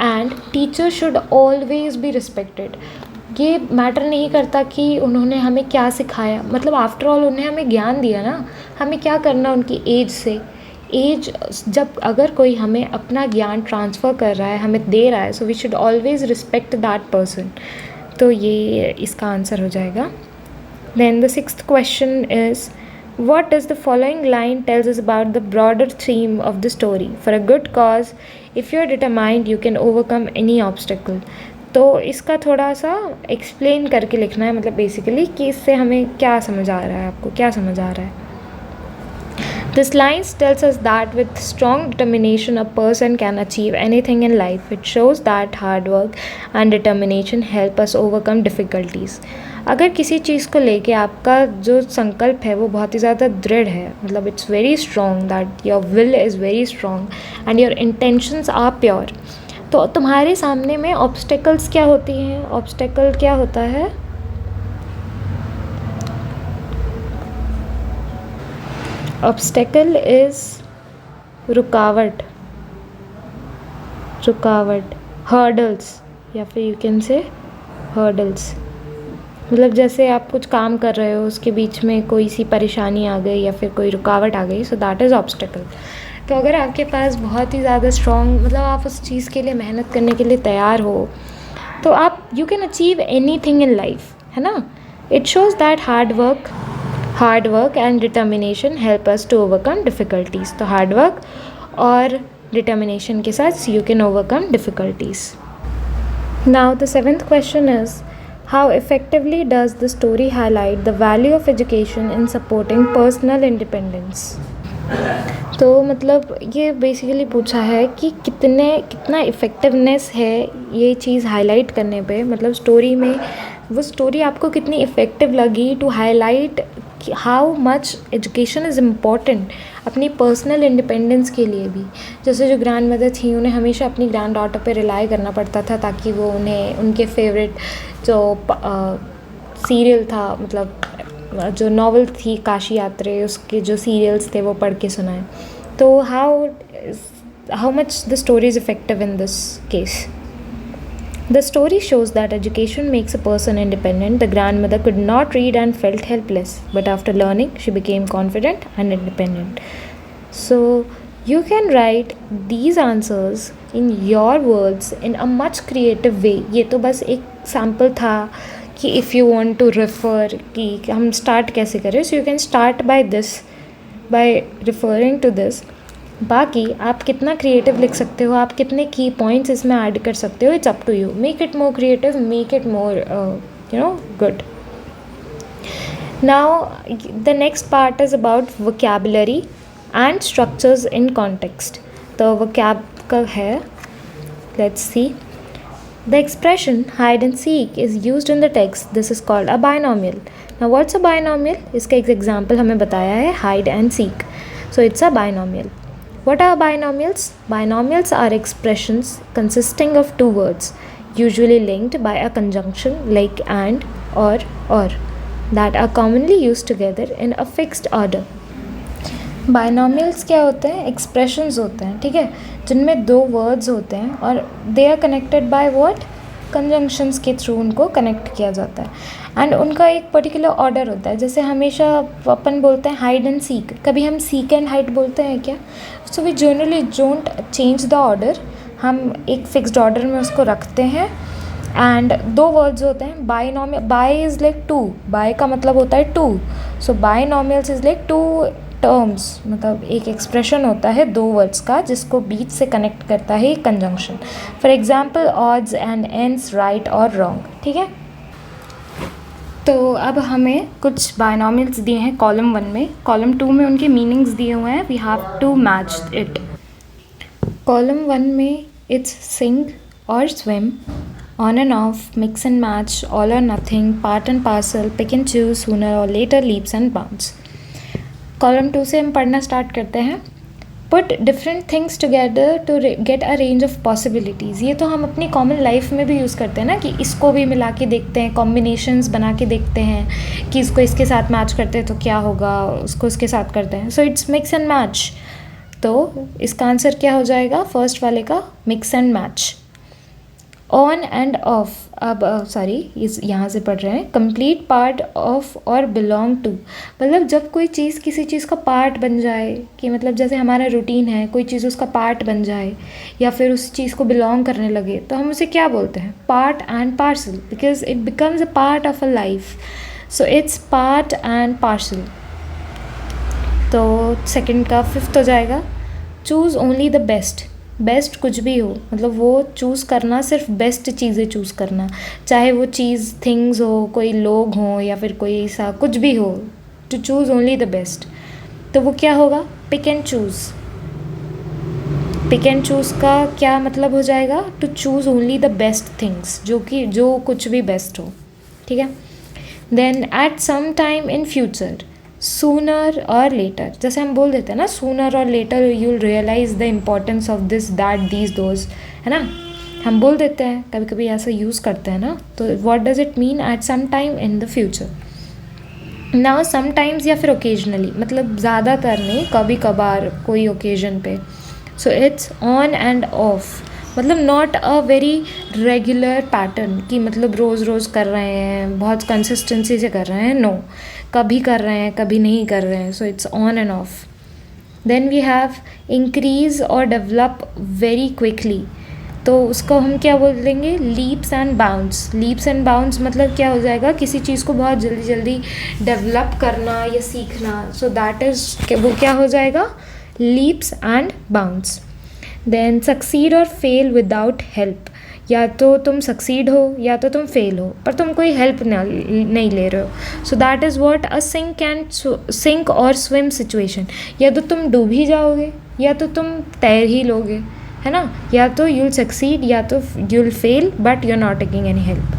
and teacher should always be respected. ये मैटर नहीं करता कि उन्होंने हमें क्या सिखाया, मतलब आफ्टर ऑल उन्हें हमें ज्ञान दिया ना, हमें क्या करना उनकी एज से। एज जब अगर कोई हमें अपना ज्ञान ट्रांसफ़र कर रहा है, हमें दे रहा है, so we should always respect that person. तो ये इसका आंसर हो जाएगा। Then the sixth question is, what does the following line tells us about the broader theme of the story? For a good cause, if you are determined, you can overcome any obstacle. तो इसका थोड़ा सा explain करके लिखना है, मतलब basically कि इससे हमें क्या समझ आ रहा है, आपको क्या समझ आ रहा है। This line tells us that with strong determination a person can achieve anything in life. It shows that hard work and determination help us overcome difficulties. अगर किसी चीज़ को लेके आपका जो संकल्प है वो बहुत ही ज़्यादा दृढ़ है, मतलब it's very strong, that your will is very strong and your intentions are pure, तो तुम्हारे सामने में ऑब्स्टेकल्स क्या होती हैं? ऑब्स्टेकल क्या होता है? ऑब्स्टेकल इज़ रुकावट, हर्डल्स, या फिर यू कैन से हर्डल्स। मतलब जैसे आप कुछ काम कर रहे हो, उसके बीच में कोई सी परेशानी आ गई या फिर कोई रुकावट आ गई, सो दैट इज़ ऑब्स्टेकल। तो अगर आपके पास बहुत ही ज़्यादा स्ट्रॉन्ग, मतलब आप उस चीज़ के लिए मेहनत करने के लिए तैयार हो, तो आप you can achieve anything in life, है ना। It shows that hard work and determination help us to overcome difficulties. तो हार्ड वर्क और डिटर्मिनेशन के साथ you can overcome difficulties. Now the 7th question is, how effectively does the story highlight the value of education in supporting personal independence? तो मतलब ये basically पूछा है कि कितना इफ़ेक्टिवनेस है ये चीज़ हाईलाइट करने पे, मतलब स्टोरी में वो स्टोरी आपको कितनी इफ़ेक्टिव लगी to highlight how much education is important अपनी पर्सनल इंडिपेंडेंस के लिए भी। जैसे जो ग्रैंड मदर थी, उन्हें हमेशा अपनी ग्रैंड डॉटर पे रिलाई करना पड़ता था ताकि वो उन्हें उनके फेवरेट जो सीरियल था, मतलब जो नॉवल थी काशी यात्रे, उसके जो सीरियल्स थे वो पढ़ के सुनाएं। तो how much the story is effective in this case? The story shows that education makes a person independent. The grandmother could not read and felt helpless, but after learning, she became confident and independent. So, you can write these answers in your words in a much creative way. ये तो बस एक sample था कि if you want to refer कि हम start कैसे करें, so you can start by this, by referring to this. बाकी आप कितना क्रिएटिव लिख सकते हो, आप कितने की पॉइंट्स इसमें ऐड कर सकते हो, it's up to you. Make it more creative, make it more good. Now the next part is about vocabulary and structures in context. तो वोकैब का है, let's see. The expression hide and seek is used in the text. This is called a binomial. Now what's a binomial? इसका एक example हमें बताया है, hide and seek. So it's a binomial. What are binomials? Binomials are expressions consisting of two words, usually linked by a conjunction like and or, that are commonly used together in a fixed order. बाइनॉमियल्स क्या होते हैं? Expressions होते हैं, ठीक है, जिनमें दो words होते हैं और they are connected by what? Conjunctions के थ्रू उनको कनेक्ट किया जाता है एंड उनका एक पर्टिकुलर ऑर्डर होता है. जैसे हमेशा अपन बोलते हैं हाइड एंड सीक, कभी हम सीक एंड हाइड बोलते हैं क्या? So we generally don't change the order, हम एक फिक्स्ड ऑर्डर में उसको रखते हैं. एंड दो वर्ड्स होते हैं. Bi is like two, bi का मतलब होता है two, so binomials is like two terms, मतलब एक एक्सप्रेशन होता है दो वर्ड्स का जिसको बीच से कनेक्ट करता है conjunction. For example odds and ends, right और रॉन्ग, ठीक है. तो अब हमें कुछ बाइनॉमियल्स दिए हैं कॉलम 1 में. कॉलम 2 में उनके मीनिंग्स दिए हुए हैं. We have to match it. Column 1 में it's sink or swim, on and off, mix and match, all or nothing, part and parcel, pick and choose, sooner और later, leaps and bounds. Column 2 से हम पढ़ना start करते हैं. Put different things together to get a range of possibilities. ये तो हम अपनी कॉमन लाइफ में भी यूज़ करते हैं ना, कि इसको भी मिला के देखते हैं, कॉम्बिनेशंस बना के देखते हैं कि इसको इसके साथ मैच करते हैं तो क्या होगा, उसको इसके साथ करते हैं. So it's mix and match. तो इसका आंसर क्या हो जाएगा फर्स्ट वाले का? Mix and match. On and of, अब सॉरी इस यहाँ से पढ़ रहे हैं. कंप्लीट पार्ट ऑफ और बिलोंग टू, मतलब जब कोई चीज़ किसी चीज़ का पार्ट बन जाए, कि मतलब जैसे हमारा रूटीन है, कोई चीज़ उसका पार्ट बन जाए या फिर उस चीज़ को बिलोंग करने लगे, तो हम उसे क्या बोलते हैं? Part and parcel, because it becomes a part of a life. So it's part and parcel. तो सेकेंड का फिफ्थ हो जाएगा. Choose only the best. Best कुछ भी हो, मतलब वो चूज़ करना, सिर्फ बेस्ट चीज़ें चूज़ करना, चाहे वो चीज़ थिंग्स हो, कोई लोग हों या फिर कोई सा कुछ भी हो. To choose only the best. तो वो क्या होगा? Pick and choose. Pick and choose का क्या मतलब हो जाएगा? To choose only the best things, जो कुछ भी बेस्ट हो, ठीक है. Then at some time in future, sooner और लेटर. जैसे हम बोल देते हैं ना, सूनर और later you will realise the importance of this, that, these, those, है ना, हम बोल देते हैं, कभी कभी ऐसा यूज़ करते हैं ना. तो what does it mean? At some time in the future. Now sometimes या फिर ओकेजनली, मतलब ज़्यादातर नहीं, कभी कभार कोई ओकेजन पे. So it's on and off. मतलब not a very regular pattern कि मतलब रोज़ रोज़ कर रहे हैं, बहुत कंसिस्टेंसी से कर रहे हैं, नो, कभी कर रहे हैं कभी नहीं कर रहे हैं, so it's on and off. Then we have increase और डेवलप वेरी क्विकली. तो उसको हम क्या बोलेंगे, leaps and bounds. Leaps and bounds मतलब क्या हो जाएगा, किसी चीज़ को बहुत जल्दी जल्दी डेवलप करना या सीखना. सो दैट इज़, वो क्या हो जाएगा, leaps and bounds. Then succeed और फेल विदाउट हेल्प. या तो तुम सक्सीड हो या तो तुम फेल हो, पर तुम कोई हेल्प नहीं ले रहे हो. So that is what a sink और स्विम सिचुएशन. या तो तुम डूब ही जाओगे या तो तुम तैर ही लोगे, है ना. या तो यू विल सक्सीड या तो you will fail, but you are not taking any help.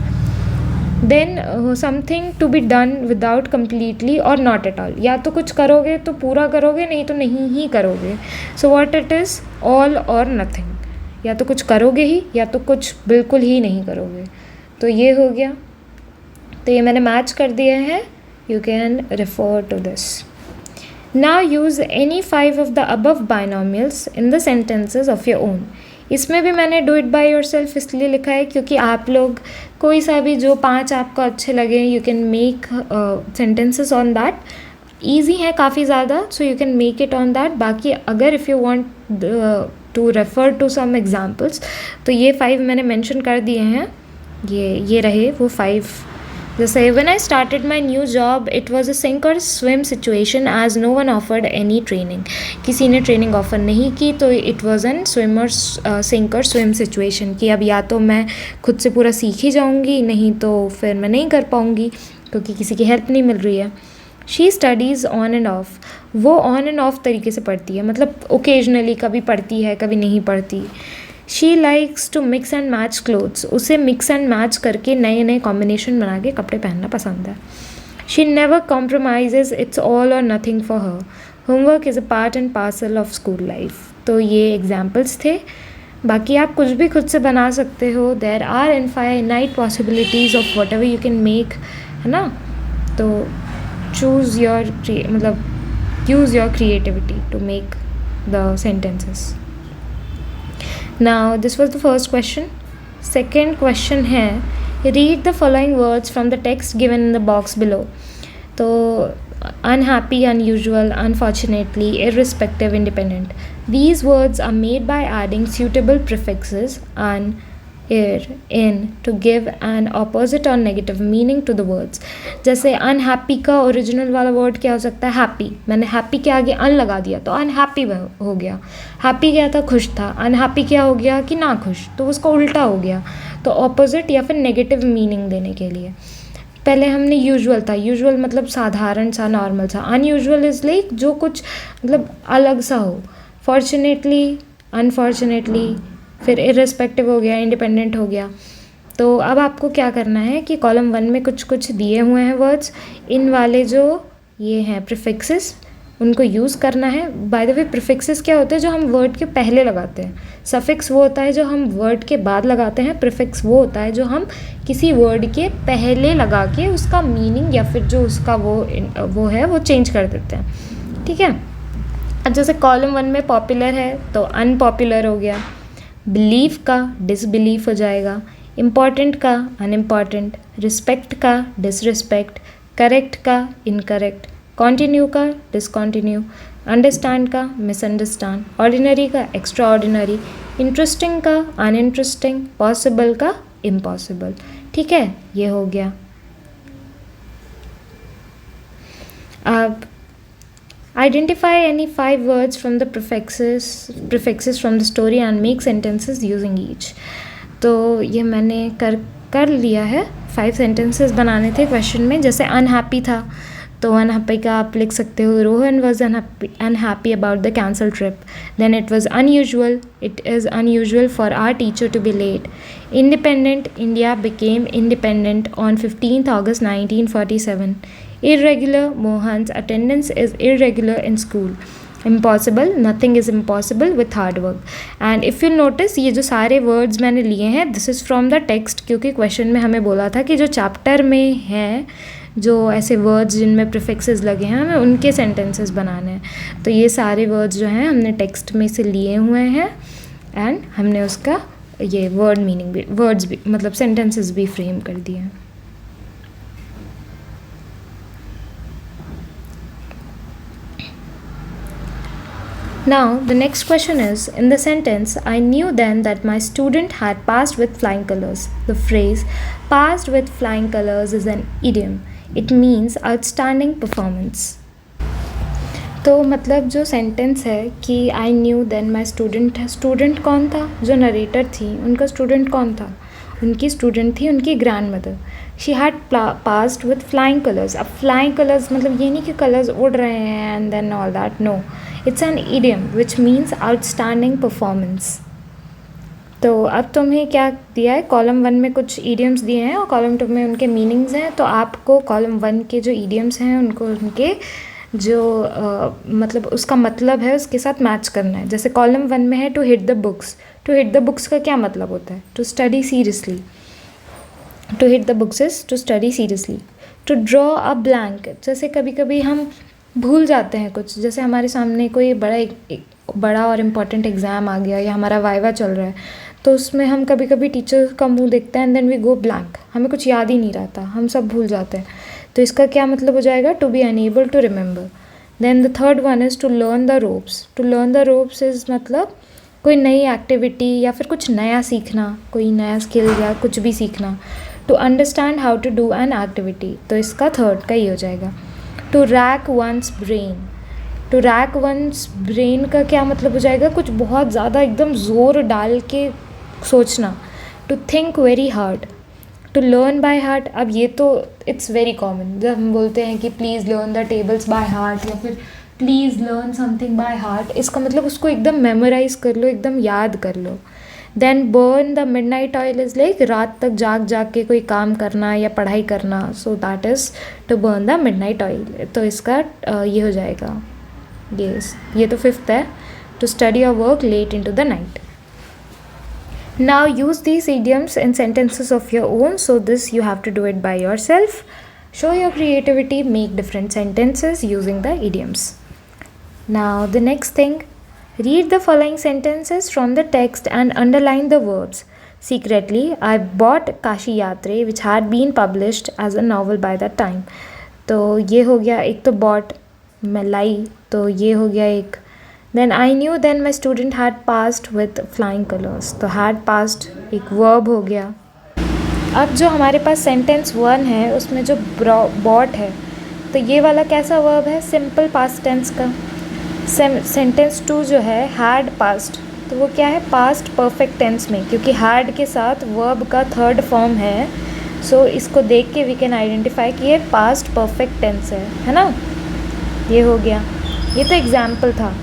Then something to be done without completely और नॉट एट ऑल. या तो कुछ करोगे तो पूरा करोगे, नहीं तो नहीं ही करोगे. So what it is, all or nothing. या तो कुछ करोगे ही या तो कुछ बिल्कुल ही नहीं करोगे. तो ये हो गया. तो ये मैंने मैच कर दिया है. You can refer to this. Now use any 5 of the above binomials in the sentences of your own. इसमें भी मैंने do it by yourself इसलिए लिखा है क्योंकि आप लोग कोई सा भी जो 5 आपको अच्छे लगे, you can make sentences on that. Easy है काफ़ी ज़्यादा, so you can make it on that. बाकी अगर if you want to refer to some examples, तो ये 5 मैंने mention कर दिए हैं. ये रहे वो 5. जैसे when I started my new job, it was a sink or swim situation as no one offered any training. किसी ने ट्रेनिंग ऑफ़र नहीं की, तो it was an sink or swim situation कि अब या तो मैं खुद से पूरा सीख ही जाऊँगी, नहीं तो फिर मैं नहीं कर पाऊँगी क्योंकि किसी की हेल्प नहीं मिल रही है. She studies on and off. वो on and off तरीके से पढ़ती है, मतलब occasionally कभी पढ़ती है कभी नहीं पढ़ती. She likes to mix and match clothes. उसे mix and match करके नए नए combination बना के कपड़े पहनना पसंद है. She never compromises. It's all or nothing for her. Homework is a part and parcel of school life. तो ये examples थे. बाकी आप कुछ भी खुद से बना सकते हो. There are infinite possibilities of whatever you can make, है ना. तो choose your मतलब use your creativity to make the sentences. Now this was the first question. Second question है, read the following words from the text given in the box below. तो unhappy, unusual, unfortunately, irrespective, independent. These words are made by adding suitable prefixes un, ir, in to give an opposite or negative meaning to the words. जैसे unhappy का original वाला word क्या हो सकता है, happy. मैंने happy के आगे un लगा दिया तो unhappy हो गया. happy क्या था, खुश था. unhappy क्या हो गया कि ना खुश, तो उसका उल्टा हो गया. तो opposite या फिर negative meaning देने के लिए पहले हमने यूजुअल था. यूजुअल मतलब साधारण सा, नॉर्मल सा. अनयूजुअल इज़ लाइक जो कुछ मतलब अलग सा हो. फॉर्चुनेटली, अनफॉर्चुनेटली, फिर इर्रेस्पेक्टिव हो गया, इंडिपेंडेंट हो गया. तो अब आपको क्या करना है कि कॉलम 1 में कुछ कुछ दिए हुए हैं वर्ड्स. इन वाले जो ये हैं प्रीफिक्सेस, उनको यूज़ करना है. बाय द वे प्रीफिक्सेस क्या होते हैं, जो हम वर्ड के पहले लगाते हैं. सफिक्स वो होता है जो हम वर्ड के बाद लगाते हैं. प्रीफिक्स वो होता है जो हम किसी वर्ड के पहले लगा के उसका मीनिंग या फिर जो उसका वो है वो चेंज कर देते हैं. ठीक है. अब जैसे कॉलम 1 में पॉपुलर है तो अनपॉपुलर हो गया. बिलीव का डिसबिलीफ हो जाएगा. इम्पॉर्टेंट का अनइम्पॉर्टेंट. रिस्पेक्ट का डिसरिस्पेक्ट. करेक्ट का इनकरेक्ट. कॉन्टिन्यू का डिसकॉन्टिन्यू. अंडरस्टैंड का मिसअंडरस्टैंड. ऑर्डिनरी का एक्स्ट्रा ऑर्डिनरी. इंटरेस्टिंग का अनइंटरेस्टिंग. पॉसिबल का इम्पॉसिबल. ठीक है, ये हो गया. अब identify any 5 words from the prefixes from the story and make sentences using each. तो ये मैंने कर लिया है. 5 sentences बनाने थे क्वेश्चन में. जैसे unhappy था तो अनहैप्पी का आप लिख सकते हो, Rohan was unhappy about the cancel trip. Then it was unusual, it is unusual for our teacher to be late. Independent, India became independent on 15th August 1947. Irregular, Mohan's attendance is irregular in school. Impossible, nothing is impossible with hard work. And if you notice, ये जो सारे words मैंने लिए हैं, this is from the text, क्योंकि question में हमें बोला था कि जो चैप्टर में है जो ऐसे वर्ड्स जिनमें प्रीफिक्सेस लगे हैं हमें उनके सेंटेंसेस बनाने हैं. तो ये सारे वर्ड्स जो हैं हमने टेक्स्ट में से लिए हुए हैं एंड हमने उसका ये वर्ड मीनिंग भी, वर्ड्स भी, मतलब सेंटेंसेस भी फ्रेम कर दिए हैं. Now, the next question is, in the sentence, I knew then that my student had passed with flying colors. The phrase passed with flying colors is an idiom. It means outstanding performance. तो मतलब जो sentence है कि I knew then my student है, student कौन था? जो narrator थी उनका स्टूडेंट कौन था? उनकी स्टूडेंट थी उनकी grandmother. She had passed with flying colours. अब फ्लाइंग कलर्स मतलब ये नहीं कि कलर्स उड़ रहे हैं and then all that, no, it's an idiom which means outstanding performance. तो अब तुम्हें क्या दिया है, कॉलम 1 में कुछ ईडियम्स दिए हैं और कॉलम 2 में उनके मीनिंग्स हैं. तो आपको कॉलम 1 के जो ईडियम्स हैं उनको उनके जो मतलब उसका मतलब है उसके साथ मैच करना है. जैसे कॉलम 1 में है to hit the books. To hit the books का क्या मतलब होता है? To study seriously. To hit the books is to study seriously. To draw a blank, जैसे कभी कभी हम भूल जाते हैं कुछ, जैसे हमारे सामने कोई बड़ा और इम्पॉर्टेंट एग्ज़ाम आ गया या हमारा वाइवा चल रहा है, तो उसमें हम कभी कभी टीचर का मुंह देखते हैं and then we go blank, हमें कुछ याद ही नहीं रहता, हम सब भूल जाते हैं. तो इसका क्या मतलब हो जाएगा? To be unable to remember. Then the third one is to learn the ropes. To learn the ropes is मतलब कोई नई एक्टिविटी या फिर कुछ नया सीखना, कोई नया स्किल या कुछ भी सीखना. To understand how to do an activity, तो इसका थर्ड का ये हो जाएगा. To rack one's brain. To rack one's brain का क्या मतलब हो जाएगा? कुछ बहुत ज़्यादा एकदम ज़ोर डाल के सोचना. To think very hard. To learn by heart, अब ये तो इट्स वेरी कॉमन, जब हम बोलते हैं कि please learn the tables by heart या फिर please learn something by heart, इसका मतलब उसको एकदम मेमोराइज कर लो, एकदम याद कर लो. Then burn the midnight oil is like रात तक जाग जाग के कोई काम करना या पढ़ाई करना, so that is to burn the midnight oil. तो इसका ये हो जाएगा, ये तो फिफ्थ है, टू स्टडी और work late into the night. Now use these idioms in sentences of your own. So this you have to do it by yourself. Show your creativity, make different sentences using the idioms. Now the next thing, read the following sentences from the text and underline the verbs. Secretly, I bought Kashi Yatre, which had been published as a novel by that time. तो ये हो गया एक, तो bought मैं लाई, तो ये हो गया एक. Then I knew then my student had passed with flying colors. तो had passed एक verb हो गया. अब जो हमारे पास सेंटेंस 1 है उसमें जो bought है, तो ये वाला कैसा verb है? सिंपल पास्ट टेंस का. सेंटेंस 2 जो है had passed, तो वो क्या है? पास्ट परफेक्ट टेंस में, क्योंकि had के साथ verb का थर्ड फॉर्म है. सो इसको देख के वी कैन आइडेंटिफाई कि ये पास्ट परफेक्ट टेंस है ना. ये हो गया, ये तो एग्जाम्पल था.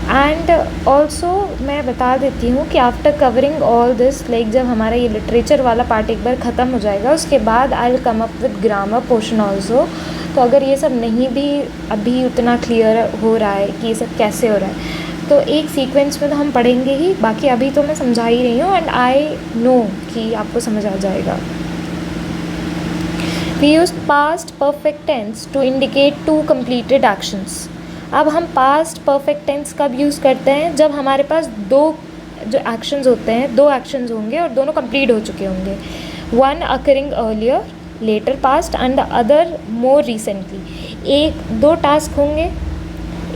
एंड ऑल्सो मैं बता देती हूँ कि after covering all this, like जब हमारा ये लिटरेचर वाला पार्ट एक बार ख़त्म हो जाएगा उसके बाद I will come up with grammar portion also. तो अगर ये सब नहीं भी अभी उतना क्लियर हो रहा है कि ये सब कैसे हो रहा है, तो एक सीक्वेंस में तो हम पढ़ेंगे ही, बाकी अभी तो मैं समझा ही रही हूँ एंड आई नो कि आपको समझ आ जाएगा. We use past perfect tense to indicate 2 completed actions. अब हम पास्ट परफेक्ट टेंस कब यूज़ करते हैं? जब हमारे पास 2 जो एक्शंस होते हैं, 2 एक्शंस होंगे और दोनों कंप्लीट हो चुके होंगे. One occurring earlier later past and the other more recently. 2 task होंगे,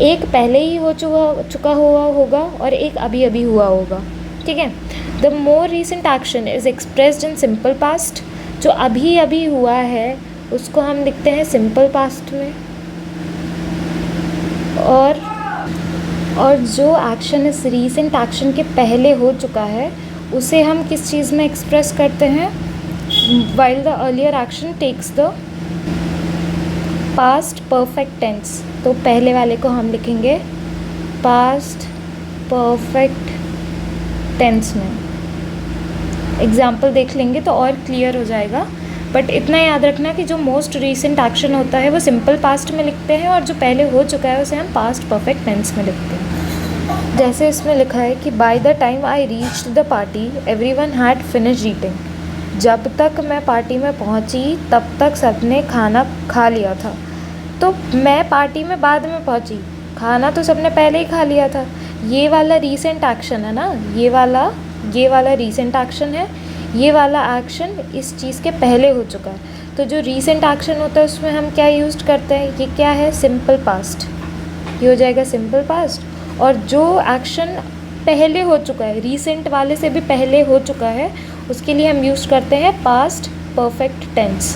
एक पहले ही हो चुका हुआ होगा और एक अभी अभी हुआ होगा. ठीक है. The more recent action is expressed in simple past. जो अभी अभी हुआ है उसको हम लिखते हैं सिंपल पास्ट में. और जो एक्शन इस रीसेंट एक्शन के पहले हो चुका है उसे हम किस चीज़ में एक्सप्रेस करते हैं? While the earlier action takes the past perfect tense. तो पहले वाले को हम लिखेंगे पास्ट परफेक्ट टेंस में. एग्जाम्पल देख लेंगे तो और क्लियर हो जाएगा. बट इतना याद रखना कि जो मोस्ट रीसेंट एक्शन होता है वो सिंपल पास्ट में लिखते हैं और जो पहले हो चुका है उसे हम पास्ट परफेक्ट टेंस में लिखते हैं. जैसे इसमें लिखा है कि bye the time I reached the party everyone had finished eating. जब तक मैं पार्टी में पहुंची तब तक सबने खाना खा लिया था. तो मैं पार्टी में बाद में पहुंची, खाना तो सबने पहले ही खा लिया था. ये वाला रीसेंट एक्शन है ना, ये वाला ये वाला रीसेंट एक्शन है, ये वाला एक्शन इस चीज़ के पहले हो चुका है। तो जो रीसेंट एक्शन होता है उसमें हम क्या यूज़ करते हैं, ये क्या है, सिंपल पास्ट, ये हो जाएगा सिंपल पास्ट। और जो एक्शन पहले हो चुका है, रीसेंट वाले से भी पहले हो चुका है, उसके लिए हम यूज़ करते हैं पास्ट परफेक्ट टेंस।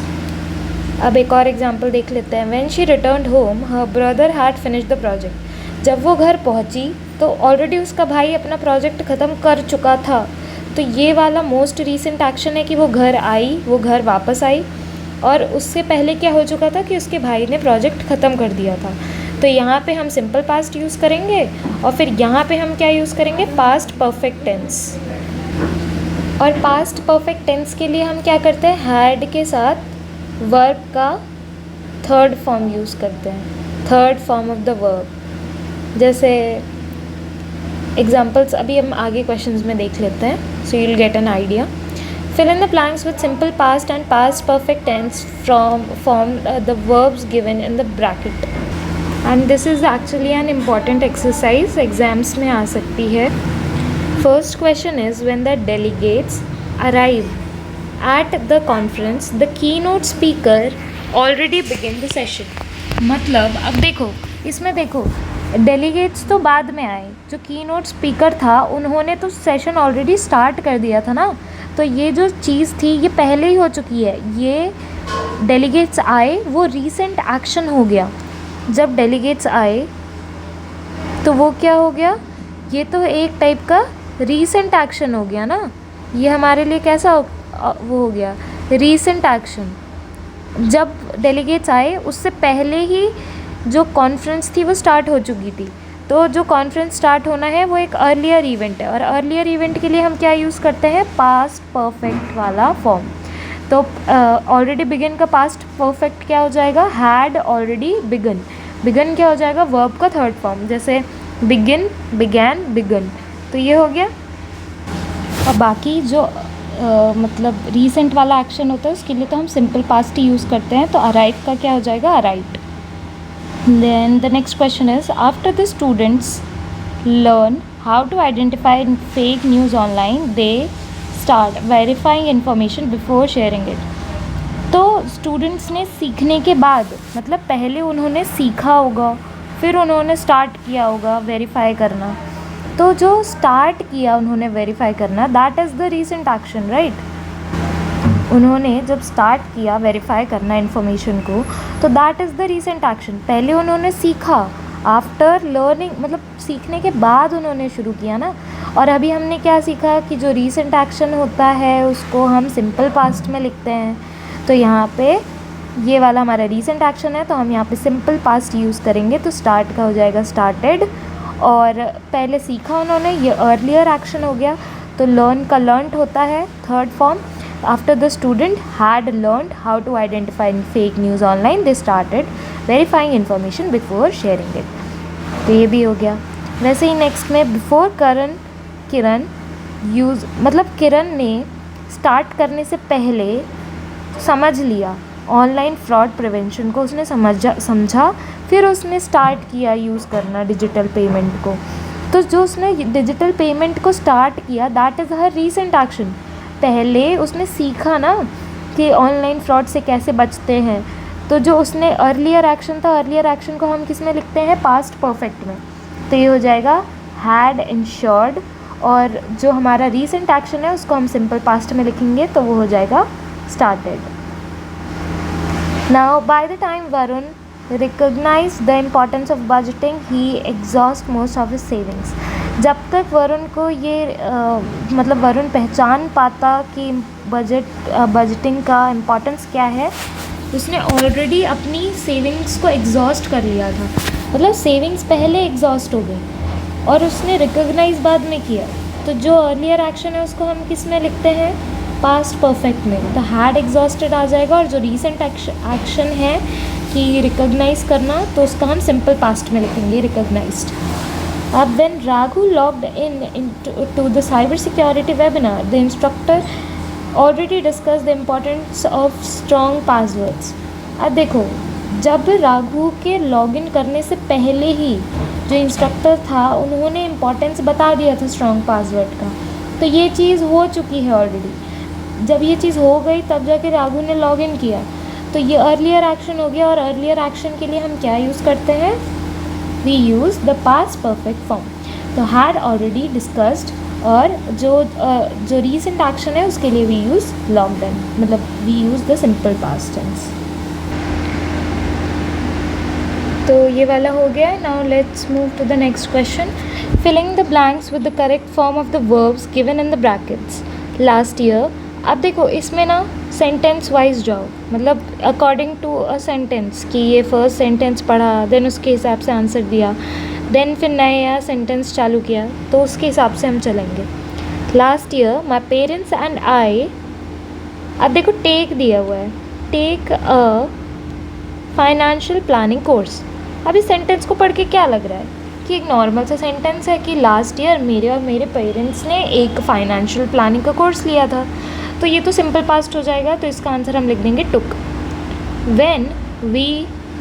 अब एक और एग्जांपल देख लेते हैं। When she returned home her brother had finished the project. जब वो घर पहुंची तो ऑलरेडी उसका भाई अपना प्रोजेक्ट ख़त्म कर चुका था। तो ये वाला मोस्ट रीसेंट एक्शन है कि वो घर आई, वो घर वापस आई, और उससे पहले क्या हो चुका था कि उसके भाई ने प्रोजेक्ट ख़त्म कर दिया था। तो यहाँ पे हम सिंपल पास्ट यूज़ करेंगे और फिर यहाँ पे हम क्या यूज़ करेंगे, पास्ट परफेक्ट टेंस। और पास्ट परफेक्ट टेंस के लिए हम क्या करते हैं, हैड के साथ वर्ब का थर्ड फॉर्म यूज़ करते हैं, third form of the verb. जैसे एग्जाम्पल्स अभी हम आगे क्वेश्चंस में देख लेते हैं, so you will get an idea. Fill in the blanks with simple past and past perfect tense from the verbs given in the bracket. And this is actually an important exercise, exams में आ सकती है। First question is, when the delegates arrive at the conference, the keynote speaker already begin the session. मतलब अब देखो, इसमें देखो delegates तो बाद में आए, जो कीनोट स्पीकर था उन्होंने तो सेशन ऑलरेडी स्टार्ट कर दिया था ना। तो ये जो चीज़ थी ये पहले ही हो चुकी है। ये डेलीगेट्स आए वो रीसेंट एक्शन हो गया। जब डेलीगेट्स आए तो वो क्या हो गया, ये तो एक टाइप का रीसेंट एक्शन हो गया ना। ये हमारे लिए कैसा वो हो गया, रीसेंट एक्शन। जब डेलीगेट्स आए उससे पहले ही जो कॉन्फ्रेंस थी वो स्टार्ट हो चुकी थी। तो जो कॉन्फ्रेंस स्टार्ट होना है वो एक अर्लियर इवेंट है, और अर्लियर इवेंट के लिए हम क्या यूज़ करते हैं, पास्ट परफेक्ट वाला फॉर्म। तो ऑलरेडी बिगिन का पास्ट परफेक्ट क्या हो जाएगा, हैड ऑलरेडी बिगन। बिगन क्या हो जाएगा, वर्ब का थर्ड फॉर्म, जैसे बिगिन, बिगैन, बिगन। तो ये हो गया। और बाकी जो मतलब रीसेंट वाला एक्शन होता है उसके लिए तो हम सिंपल पास्ट ही यूज़ करते हैं। तो अराइव का क्या हो जाएगा, arrived. Then the next question is, after the students learn how to identify fake news online, they start verifying information before sharing it. तो स्टूडेंट्स ने सीखने के बाद, मतलब पहले उन्होंने सीखा होगा फिर उन्होंने स्टार्ट किया होगा वेरीफाई करना। तो जो स्टार्ट किया उन्होंने वेरीफाई करना, that is the recent action, right. उन्होंने जब स्टार्ट किया वेरीफाई करना इन्फॉर्मेशन को, तो that is the recent action. पहले उन्होंने सीखा, आफ्टर लर्निंग, मतलब सीखने के बाद उन्होंने शुरू किया ना। और अभी हमने क्या सीखा कि जो रीसेंट एक्शन होता है उसको हम सिंपल पास्ट में लिखते हैं। तो यहाँ पे ये वाला हमारा रीसेंट एक्शन है, तो हम यहाँ पे सिंपल पास्ट यूज़ करेंगे। तो स्टार्ट का हो जाएगा स्टार्टेड, और पहले सीखा उन्होंने, ये अर्लियर एक्शन हो गया। तो लर्न का लर्नड होता है third form. After the student had learned how to identify fake news online, they started verifying information before sharing it. तो ये भी हो गया। वैसे ही नेक्स्ट में बिफोर किरण यूज़, मतलब किरण ने स्टार्ट करने से पहले समझ लिया ऑनलाइन फ्रॉड प्रिवेंशन को, उसने समझा फिर उसने स्टार्ट किया यूज़ करना डिजिटल पेमेंट को। तो जो उसने डिजिटल पेमेंट को स्टार्ट किया, that is her recent action. पहले उसने सीखा ना कि ऑनलाइन फ्रॉड से कैसे बचते हैं। तो जो उसने अर्लियर एक्शन था, अर्लियर एक्शन को हम किस में लिखते हैं, पास्ट परफेक्ट में। तो ये हो जाएगा हैड इंश्योर्ड, और जो हमारा रीसेंट एक्शन है उसको हम सिंपल पास्ट में लिखेंगे, तो वो हो जाएगा started. Now by the time Varun recognise the importance of budgeting, he exhaust most of his savings. जब तक वरुण को ये मतलब वरुण पहचान पाता कि बजटिंग का इम्पोर्टेंस क्या है, उसने ऑलरेडी अपनी सेविंग्स को एग्जॉस्ट कर लिया था। मतलब सेविंग्स पहले एग्जॉस्ट हो गई और उसने रिकॉग्नाइज बाद में किया। तो जो अर्लियर एक्शन है उसको हम किस में लिखते हैं, पास्ट परफेक्ट में। तो हैड एग्जॉस्टेड आ जाएगा, और जो रीसेंट एक्शन है कि रिकॉग्नाइज करना, तो उसका हम सिंपल पास्ट में लिखेंगे, रिकॉग्नाइज्ड। अब when Raghu logged into the cybersecurity webinar, the instructor already discussed the importance of strong passwords. अब देखो, जब राघु के लॉगिन करने से पहले ही जो इंस्ट्रक्टर था उन्होंने इम्पोर्टेंस बता दिया था स्ट्रॉन्ग पासवर्ड का। तो ये चीज़ हो चुकी है ऑलरेडी। जब ये चीज़ हो गई तब जाके राघु ने लॉग इन किया, तो ये अर्लियर एक्शन हो गया। और अर्लियर एक्शन के लिए हम क्या यूज़ करते हैं? We use the past perfect form. तो हैड ऑलरेडी डिस्कस्ड, और जो रीसेंट एक्शन है उसके लिए वी यूज़ लॉग्ड इन, मतलब we use the simple past tense. तो ये वाला हो गया है। Now let's move to the next question. Filling the blanks with the correct form of the verbs given in the brackets last year. अब देखो इसमें ना सेंटेंस वाइज जाओ, मतलब अकॉर्डिंग टू अ सेंटेंस, कि ये फर्स्ट सेंटेंस पढ़ा, then उसके हिसाब से आंसर दिया, देन फिर नया सेंटेंस चालू किया, तो उसके हिसाब से हम चलेंगे। Last year my parents and I, अब देखो टेक दिया हुआ है, take a financial planning course. अब इस सेंटेंस को पढ़ के क्या लग रहा है कि एक नॉर्मल सा सेंटेंस है कि लास्ट ईयर मेरे और मेरे पेरेंट्स ने एक फाइनेंशियल प्लानिंग का कोर्स लिया था, तो ये तो सिंपल पास्ट हो जाएगा। तो इसका आंसर हम लिख देंगे टुक। When we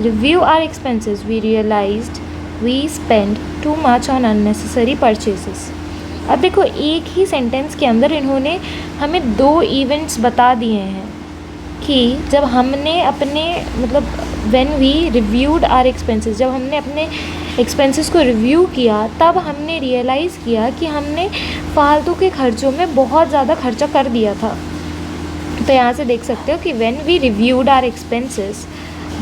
review our expenses we realized we spend too much on unnecessary purchases. अब देखो एक ही सेंटेंस के अंदर इन्होंने हमें दो इवेंट्स बता दिए हैं कि जब हमने अपने मतलब when we reviewed our expenses, जब हमने अपने एक्सपेंसेस को रिव्यू किया तब हमने रियलाइज़ किया कि हमने फालतू के खर्चों में बहुत ज़्यादा खर्चा कर दिया था। तो यहाँ से देख सकते हो कि when we reviewed our expenses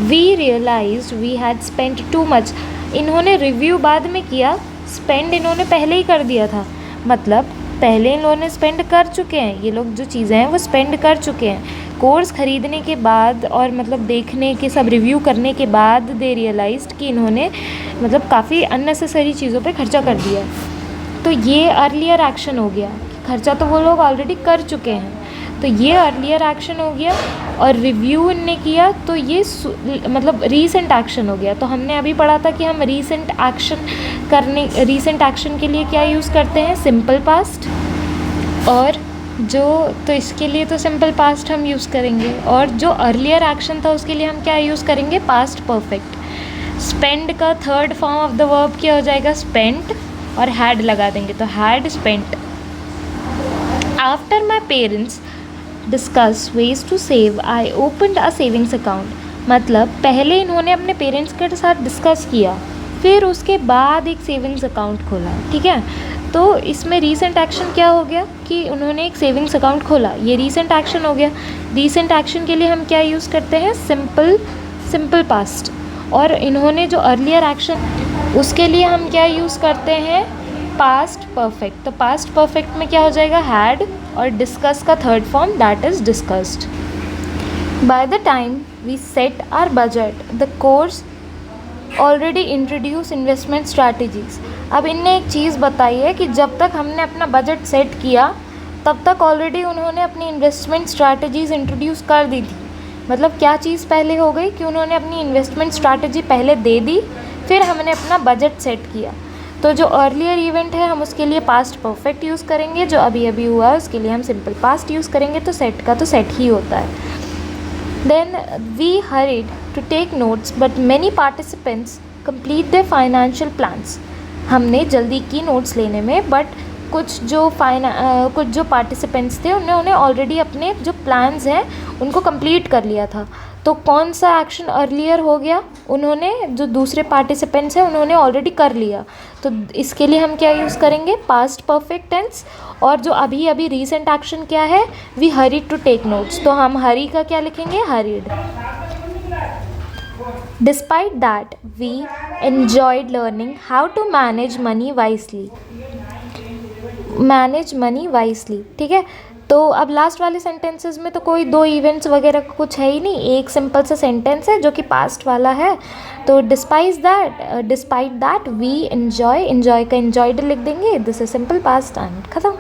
we realized we had spent too much. इन्होंने रिव्यू बाद में किया, स्पेंड इन्होंने पहले ही कर दिया था, मतलब पहले इन लोगों ने स्पेंड कर चुके हैं, ये लोग जो चीज़ें हैं वो स्पेंड कर चुके हैं। कोर्स ख़रीदने के बाद और मतलब देखने के सब रिव्यू करने के बाद दे रियलाइज्ड कि इन्होंने मतलब काफ़ी अननेसेसरी चीज़ों पे खर्चा कर दिया। तो ये अर्लियर एक्शन हो गया, खर्चा तो वो लोग ऑलरेडी कर चुके हैं, तो ये अर्लियर एक्शन हो गया। और रिव्यू इनने किया तो ये मतलब रीसेंट एक्शन हो गया। तो हमने अभी पढ़ा था कि हम रीसेंट एक्शन के लिए क्या यूज़ करते हैं? Simple past. और तो इसके लिए तो सिंपल पास्ट हम यूज़ करेंगे, और जो अर्लियर एक्शन था उसके लिए हम क्या यूज़ करेंगे? Past perfect. स्पेंड का third form of the verb क्या हो जाएगा? स्पेंट, और हैड लगा देंगे तो had spent. After my parents discuss ways to save I opened a savings account. मतलब पहले इन्होंने अपने पेरेंट्स के साथ डिस्कस किया, फिर उसके बाद एक सेविंग्स अकाउंट खोला, ठीक है। तो इसमें रीसेंट एक्शन क्या हो गया कि उन्होंने एक सेविंग्स अकाउंट खोला, ये रीसेंट एक्शन हो गया। रीसेंट एक्शन के लिए हम क्या यूज़ करते हैं? Simple past. और इन्होंने जो अर्लियर एक्शन उसके लिए हम क्या यूज़ करते हैं? Past perfect. तो पास्ट परफेक्ट में क्या हो जाएगा? हैड, और डिस्कस का third form that is discussed. By the time we set our budget the course already introduce investment strategies. अब इनने एक चीज़ बताई है कि जब तक हमने अपना बजट सेट किया तब तक ऑलरेडी उन्होंने अपनी इन्वेस्टमेंट स्ट्रैटेजीज़ इंट्रोड्यूस कर दी थी। मतलब क्या चीज़ पहले हो गई कि उन्होंने अपनी इन्वेस्टमेंट स्ट्रैटेजी पहले दे दी, फिर हमने अपना बजट सेट किया। तो जो अर्लियर इवेंट है हम उसके लिए पास्ट परफेक्ट यूज़ करेंगे, जो अभी अभी हुआ है उसके लिए हम सिंपल पास्ट यूज़ करेंगे। तो सेट का तो सेट ही होता है। Then we hurried to take notes, but many participants complete their financial plans. हमने जल्दी की नोट्स लेने में, बट कुछ जो पार्टिसिपेंट्स थे उन्होंने ऑलरेडी अपने जो प्लान्स हैं उनको कंप्लीट कर लिया था। तो कौन सा एक्शन अर्लियर हो गया? उन्होंने जो दूसरे पार्टिसिपेंट्स हैं उन्होंने ऑलरेडी कर लिया, तो इसके लिए हम क्या यूज़ करेंगे? Past perfect tense. और जो अभी अभी रीसेंट एक्शन क्या है? We hurried to take notes, तो हम हरी का क्या लिखेंगे? Hurried. Despite that we enjoyed learning how to manage money wisely. Manage money wisely, ठीक है। तो अब लास्ट वाले सेंटेंसेस में तो कोई दो इवेंट्स वगैरह कुछ है ही नहीं, एक सिंपल सा सेंटेंस है जो कि पास्ट वाला है। तो डिस्पाइट दैट वी एन्जॉय का एन्जॉयड लिख देंगे, this is simple past and ख़त्म।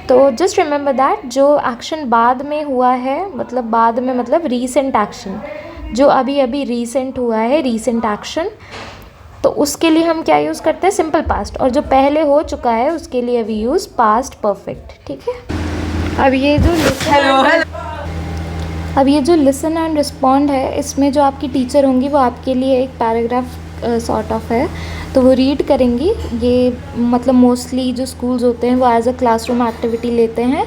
तो जस्ट रिमेंबर दैट जो एक्शन बाद में हुआ है, मतलब बाद में मतलब रीसेंट एक्शन, जो अभी अभी रीसेंट हुआ है रीसेंट एक्शन, तो उसके लिए हम क्या यूज़ करते हैं? Simple past. और जो पहले हो चुका है उसके लिए वी यूज़ पास्ट परफेक्ट, ठीक है। अब ये जो लिसन एंड रिस्पॉन्ड है, इसमें जो आपकी टीचर होंगी वो आपके लिए एक पैराग्राफ सॉर्ट ऑफ है, तो वो रीड करेंगी। ये मतलब मोस्टली जो स्कूल्स होते हैं वो एज अ क्लासरूम एक्टिविटी लेते हैं,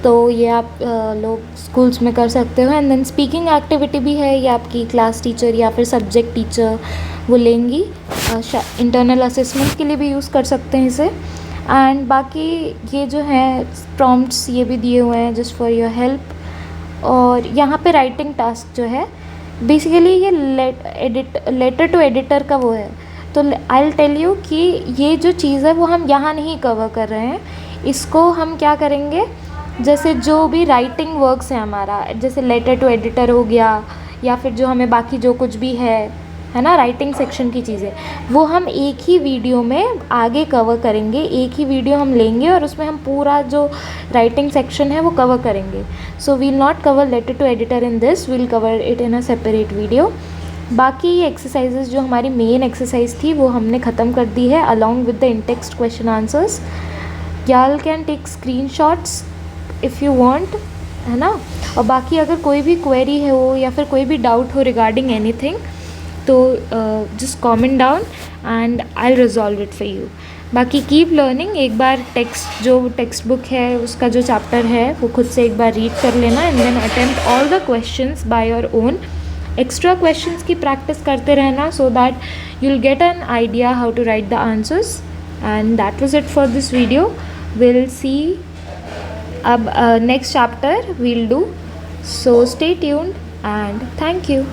तो ये आप लोग स्कूल्स में कर सकते हो। एंड देन स्पीकिंग एक्टिविटी भी है, ये आपकी क्लास टीचर या फिर सब्जेक्ट टीचर वो लेंगी। इंटरनल असेसमेंट के लिए भी यूज़ कर सकते हैं इसे। एंड बाकी ये जो है प्रॉम्प्ट्स ये भी दिए हुए हैं जस्ट फॉर योर हेल्प। और यहाँ पे राइटिंग टास्क जो है बेसिकली ये लेटर टू एडिटर का वो है। तो आई विल टेल यू कि ये जो चीज़ है वो हम यहाँ नहीं कवर कर रहे हैं। इसको हम क्या करेंगे, जैसे जो भी राइटिंग वर्क्स है हमारा, जैसे लेटर टू एडिटर हो गया या फिर जो हमें बाकी जो कुछ भी है ना राइटिंग सेक्शन की चीज़ें, वो हम एक ही वीडियो में आगे कवर करेंगे। एक ही वीडियो हम लेंगे और उसमें हम पूरा जो राइटिंग सेक्शन है वो कवर करेंगे। So we'll not cover letter to editor in this, we'll cover it in a separate video. बाकी ये एक्सरसाइजेज जो हमारी मेन एक्सरसाइज थी वो हमने ख़त्म कर दी है along with the in text question answers. y'all can take screenshots if you want, है ना। और बाकी अगर कोई भी क्वेरी है हो या फिर कोई भी डाउट हो रिगार्डिंग एनीथिंग, तो just comment down and I resolve it for you. बाकी कीप लर्निंग। एक बार टेक्स्ट बुक है उसका जो चैप्टर है वो खुद से एक बार रीड कर लेना and then attempt all the questions by your own. Extra questions की प्रैक्टिस करते रहना so that you will get an idea how to write the answers. And that was it for this video. Will see अब next chapter we'll do, so stay tuned and thank you.